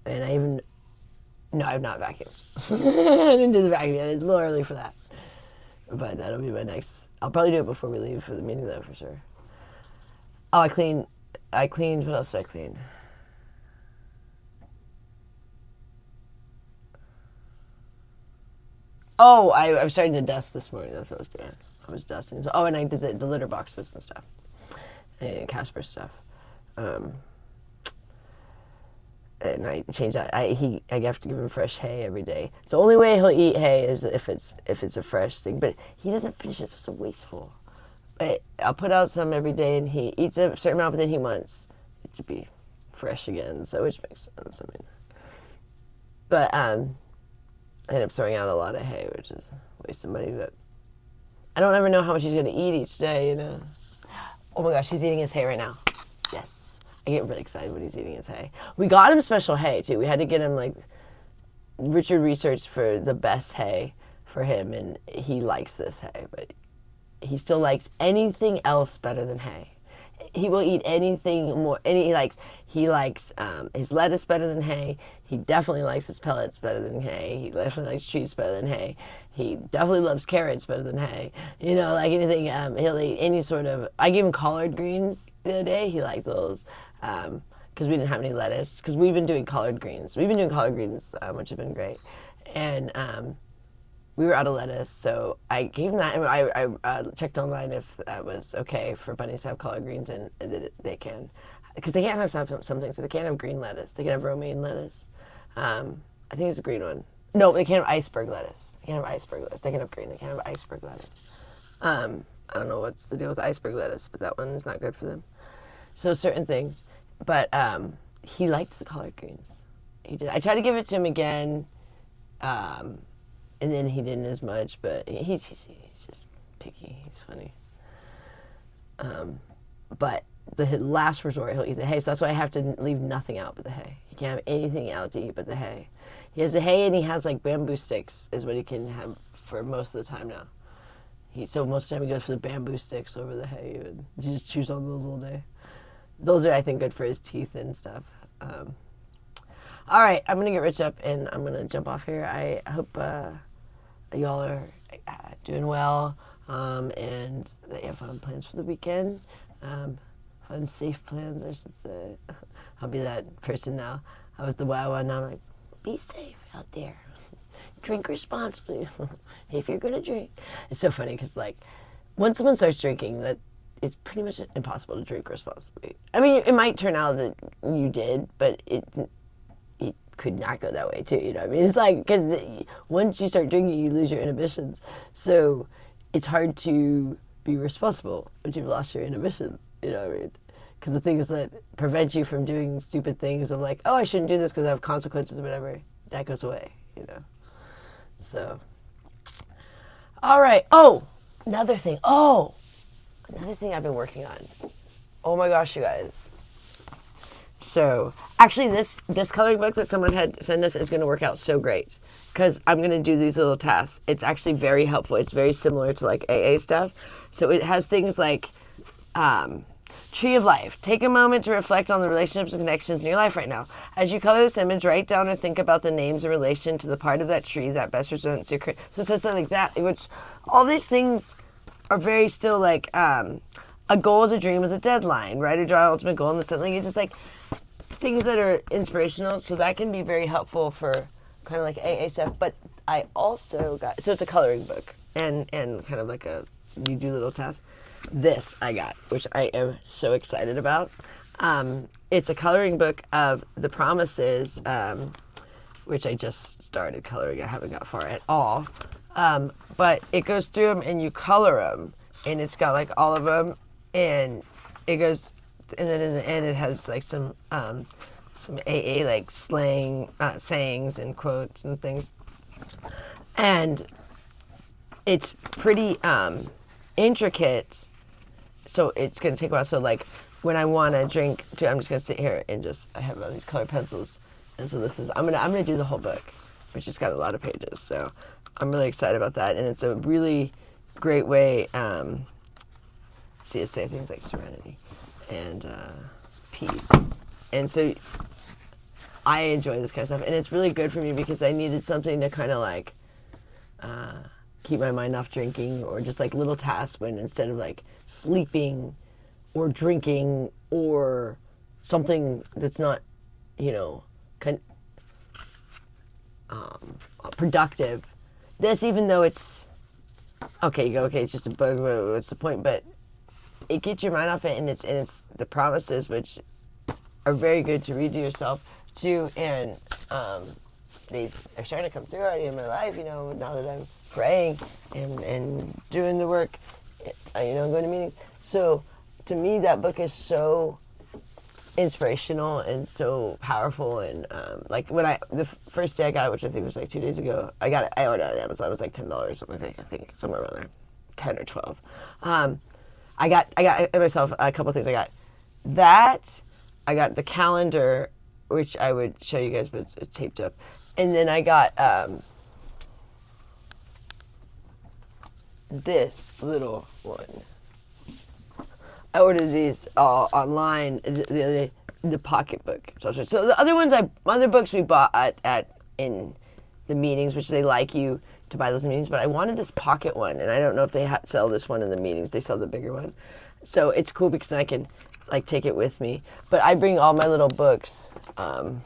And I've not vacuumed. I didn't do the vacuum yet. It's a little early for that. But that'll be my next. I'll probably do it before we leave for the meeting, though, for sure. Oh, I cleaned. What else did I clean? Oh, I was starting to dust this morning. That's what I was doing. I was dusting. So, and I did the litter boxes and stuff. And Casper stuff. And I change that. I have to give him fresh hay every day. So the only way he'll eat hay is if it's a fresh thing. But he doesn't finish it, so it's so wasteful. But I'll put out some every day, and he eats a certain amount, but then he wants it to be fresh again. So which makes sense. I mean, but I end up throwing out a lot of hay, which is a waste of money. But I don't ever know how much he's gonna eat each day. Oh my gosh, he's eating his hay right now. Yes. I get really excited when he's eating his hay. We got him special hay, too. We had to get him, like, Richard researched for the best hay for him, and he likes this hay, but he still likes anything else better than hay. He will eat anything more, he likes his lettuce better than hay. He definitely likes his pellets better than hay. He definitely likes treats better than hay. He definitely loves carrots better than hay. Like anything, he'll eat any sort of, I gave him collard greens the other day. He liked those. Because we didn't have any lettuce. Because we've been doing collard greens. Which have been great. And we were out of lettuce, so I gave him that. And I checked online if that was okay for bunnies to have collard greens, and they can. Because they can't have some things. So they can't have green lettuce. They can have romaine lettuce. I think it's a green one. No, they can't have iceberg lettuce. They can't have iceberg lettuce. They can have green. They can't have iceberg lettuce. I don't know what's the deal with iceberg lettuce, but that one is not good for them. So certain things, but he liked the collard greens. He did. I tried to give it to him again, and then he didn't as much. But he's just picky. He's funny. But the last resort, he'll eat the hay. So that's why I have to leave nothing out but the hay. He can't have anything out to eat but the hay. He has the hay, and he has like bamboo sticks is what he can have for most of the time now. So most of the time he goes for the bamboo sticks over the hay. He just chews on those all day. Those are, I think, good for his teeth and stuff. All right, I'm going to get Rich up, and I'm going to jump off here. I hope y'all are doing well, and that you have fun plans for the weekend. Fun, safe plans, I should say. I'll be that person now. I was the wild one, now I'm like, be safe out there. Drink responsibly if you're going to drink. It's so funny because, like, once someone starts drinking, that it's pretty much impossible to drink responsibly. I mean, it might turn out that you did, but it could not go that way too. You know what I mean? It's like, because once you start drinking, you lose your inhibitions. So it's hard to be responsible once you've lost your inhibitions. You know what I mean? Because the things that prevent you from doing stupid things of like, oh, I shouldn't do this because I have consequences or whatever, that goes away, you know? So, all right. Oh, another thing I've been working on. Oh my gosh, you guys. So, actually this coloring book that someone had sent us is going to work out so great because I'm going to do these little tasks. It's actually very helpful. It's very similar to like AA stuff. So it has things like Tree of Life. Take a moment to reflect on the relationships and connections in your life right now. As you color this image, write down or think about the names in relation to the part of that tree that best represents your career. So it says something like that, which all these things are very still like a goal is a dream with a deadline. Write or draw ultimate goal, and something. It's just like things that are inspirational. So that can be very helpful for kind of like AA stuff. But I also got, so it's a coloring book and kind of like you do little tasks. This I got, which I am so excited about. It's a coloring book of the promises, which I just started coloring. I haven't got far at all. But it goes through them and you color them, and it's got like all of them, and it goes, and then in the end it has like some AA like slang sayings and quotes and things, and it's pretty intricate. So it's going to take a while. So like when I want to drink, I'm just going to sit here and I have all these colored pencils. And so I'm going to do the whole book. which has got a lot of pages. So I'm really excited about that, and it's a really great way to say things like serenity and peace. And so I enjoy this kind of stuff, and it's really good for me because I needed something to kind of like keep my mind off drinking, or just like little tasks when instead of like sleeping or drinking or something that's not, productive. This, even though it's okay, you go, okay, it's just a bug, what's the point? But it gets your mind off it, and it's the promises, which are very good to read to yourself too, and they're starting to come through already in my life, now that I'm praying and doing the work, going to meetings. So to me, that book is so inspirational and so powerful. And like the first day I got it, which I think was like 2 days ago, I ordered it on Amazon. It was like $10, I think somewhere around there, 10 or 12. I got myself a couple of things. I got that. I got the calendar, which I would show you guys, but it's taped up. And then I got this little one. I ordered these online the other day, the pocketbook. So the other books we bought in the meetings, which they like you to buy those in meetings, but I wanted this pocket one, and I don't know if they sell this one in the meetings. They sell the bigger one. So it's cool because I can like take it with me. But I bring all my little books. I'll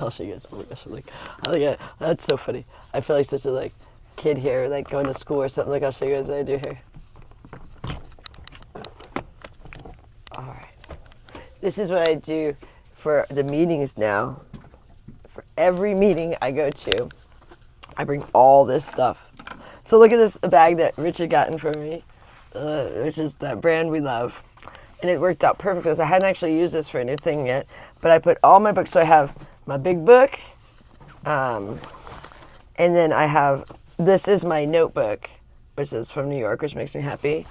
show you guys. Oh my gosh, that's so funny. I feel like such a like kid here, like going to school or something. Like, I'll show you guys what I do here. All right. This is what I do for the meetings now. For every meeting I go to, I bring all this stuff. So look at this bag that Richard got for me, which is that brand we love. And it worked out perfect because I hadn't actually used this for anything yet. But I put all my books. So I have my big book. And then I have, this is my notebook, which is from New York, which makes me happy.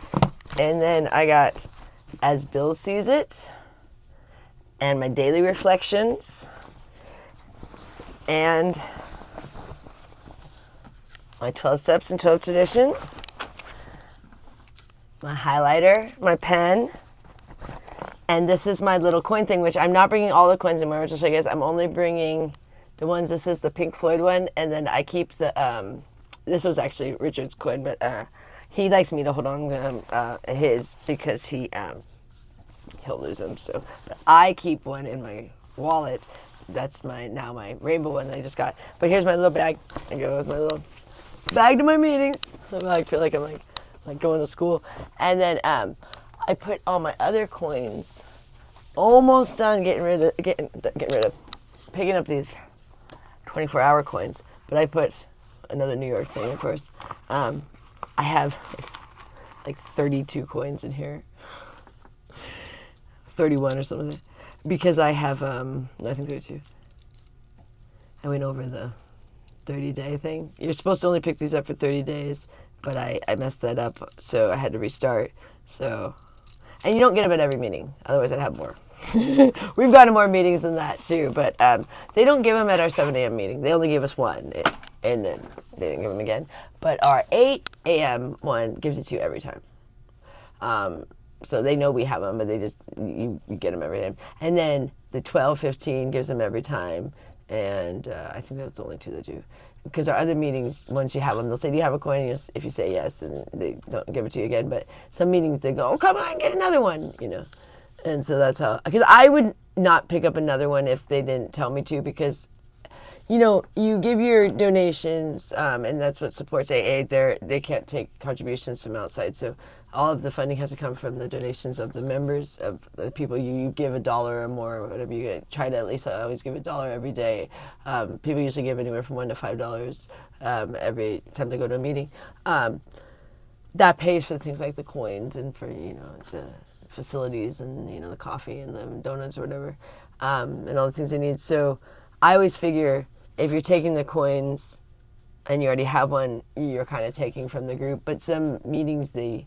And then I got As Bill Sees It, and my daily reflections, and my 12 steps and 12 traditions, my highlighter, my pen, and this is my little coin thing, which I'm not bringing all the coins anymore, which I'll show you guys. I'm only bringing the ones, this is the Pink Floyd one, and then I keep the, this was actually Richard's coin, but he likes me to hold on his because he'll lose them. So, but I keep one in my wallet. That's my rainbow one that I just got. But here's my little bag. I go with my little bag to my meetings. I feel like I'm like going to school. And then I put all my other coins. Almost done getting rid of picking up these 24-hour coins. But I put another New York thing, of course. I have like 32 coins in here. 31 or something, because I have, I think 32. I went over the 30-day thing. You're supposed to only pick these up for 30 days, but I messed that up, so I had to restart. So, and you don't get them at every meeting, otherwise I'd have more. We've gone to more meetings than that too, but they don't give them at our 7 a.m. meeting. They only give us one, and then they didn't give them again. But our 8 a.m. one gives it to you every time. So they know we have them, but they just, you get them every time. And then the 12:15 gives them every time. And I think that's the only two that do. Because our other meetings, once you have them, they'll say, do you have a coin? And if you say yes, then they don't give it to you again. But some meetings, they go, oh, come on, get another one, And so that's how, because I would not pick up another one if they didn't tell me to, because you give your donations, and that's what supports AA. They can't take contributions from outside. So all of the funding has to come from the donations of the members, of the people. You give $1 or more, or whatever you get. Try to at least always give $1 every day. People usually give anywhere from $1 to $5 every time they go to a meeting. That pays for things like the coins and for the facilities and the coffee and the donuts or whatever, and all the things they need. So I always figure if you're taking the coins and you already have one, you're kind of taking from the group. But some meetings, they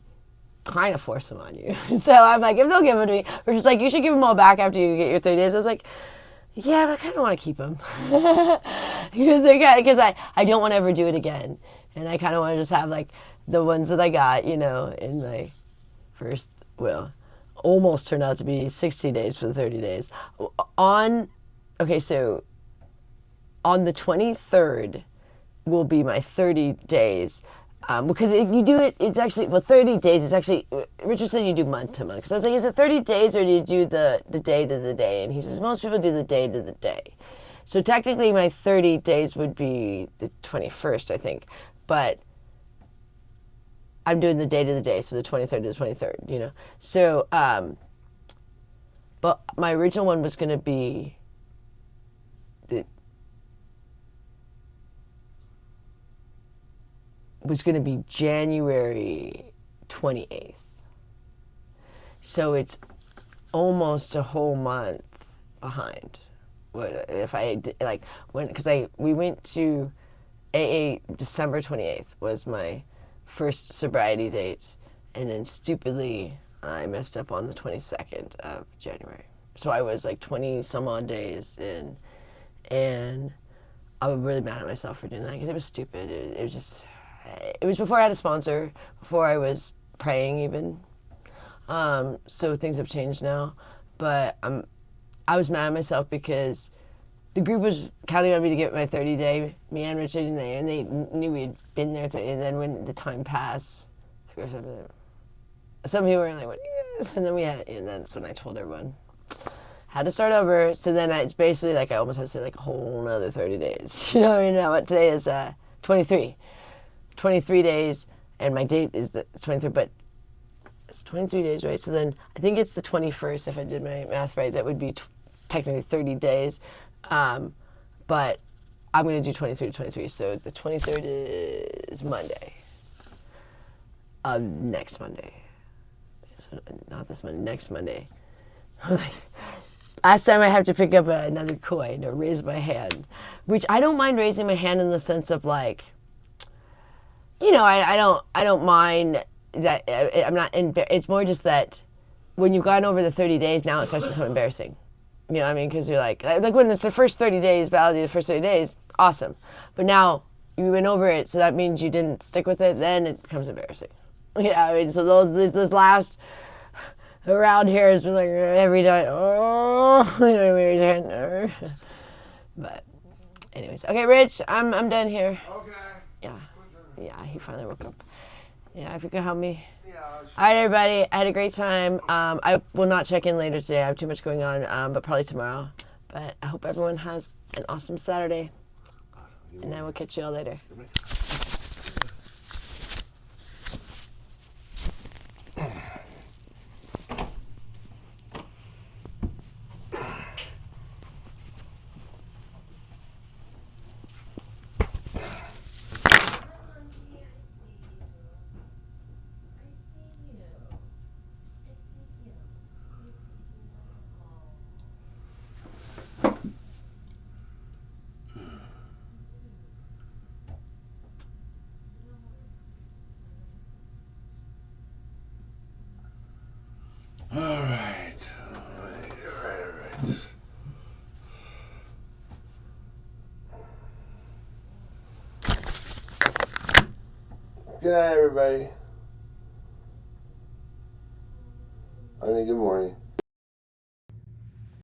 kind of force them on you. So I'm like, if they'll give them to me, or just like, you should give them all back after you get your 30 days. I was like, Yeah, but I kind of want to keep them because I don't want to ever do it again, and I kind of want to just have like the ones that I got, you know, in my first will almost turned out to be 60 days for the 30 days. So on the 23rd will be my 30 days. Because you do it, it's actually, 30 days, it's actually, Richard said you do month to month. Because I was like, is it 30 days or do you do the day to the day? And he says, most people do the day to the day. So technically my 30 days would be the 21st, I think. But I'm doing the day to the day, so the 23rd to the 23rd, you know. So, but my original one was going to be January 28th. So it's almost a whole month behind. What if I did, like when we went to AA December 28th was my first sobriety date, and then stupidly I messed up on the 22nd of January. So I was like 20 some odd days in, and I was really mad at myself for doing that because it was stupid. It was before I had a sponsor, before I was praying even. So things have changed now, but I was mad at myself because the group was counting on me to get my 30-day, me and Richard, and they knew we'd been there. And then when the time passed, some people were like, "What is?" And then and that's when I told everyone had to start over. So then it's basically like I almost had to say like a whole another 30 days. You know what I mean? Now what today is 23 days, and my date is the 23, but it's 23 days, right? So then I think it's the 21st if I did my math right. That would be technically 30 days. But I'm going to do 23 to 23. So the 23rd is Monday. Next Monday. So not this Monday, next Monday. Last time I have to pick up another coin or raise my hand, which I don't mind raising my hand in the sense of like, you know, I don't mind that I'm not, it's more just that when you've gone over the 30 days, now it starts to become embarrassing. You know what I mean? Because you're like when it's the first 30 days, validate the first 30 days, awesome. But now you went over it, so that means you didn't stick with it, then it becomes embarrassing. Yeah, I mean, so this last around here has been like every day, but anyways, okay, Rich, I'm done here. Okay. Yeah, he finally woke up. Yeah, if you could help me. Yeah. All right, everybody. I had a great time. I will not check in later today. I have too much going on, but probably tomorrow. But I hope everyone has an awesome Saturday. And I will catch you all later. All right. Good night, everybody. I mean, good morning.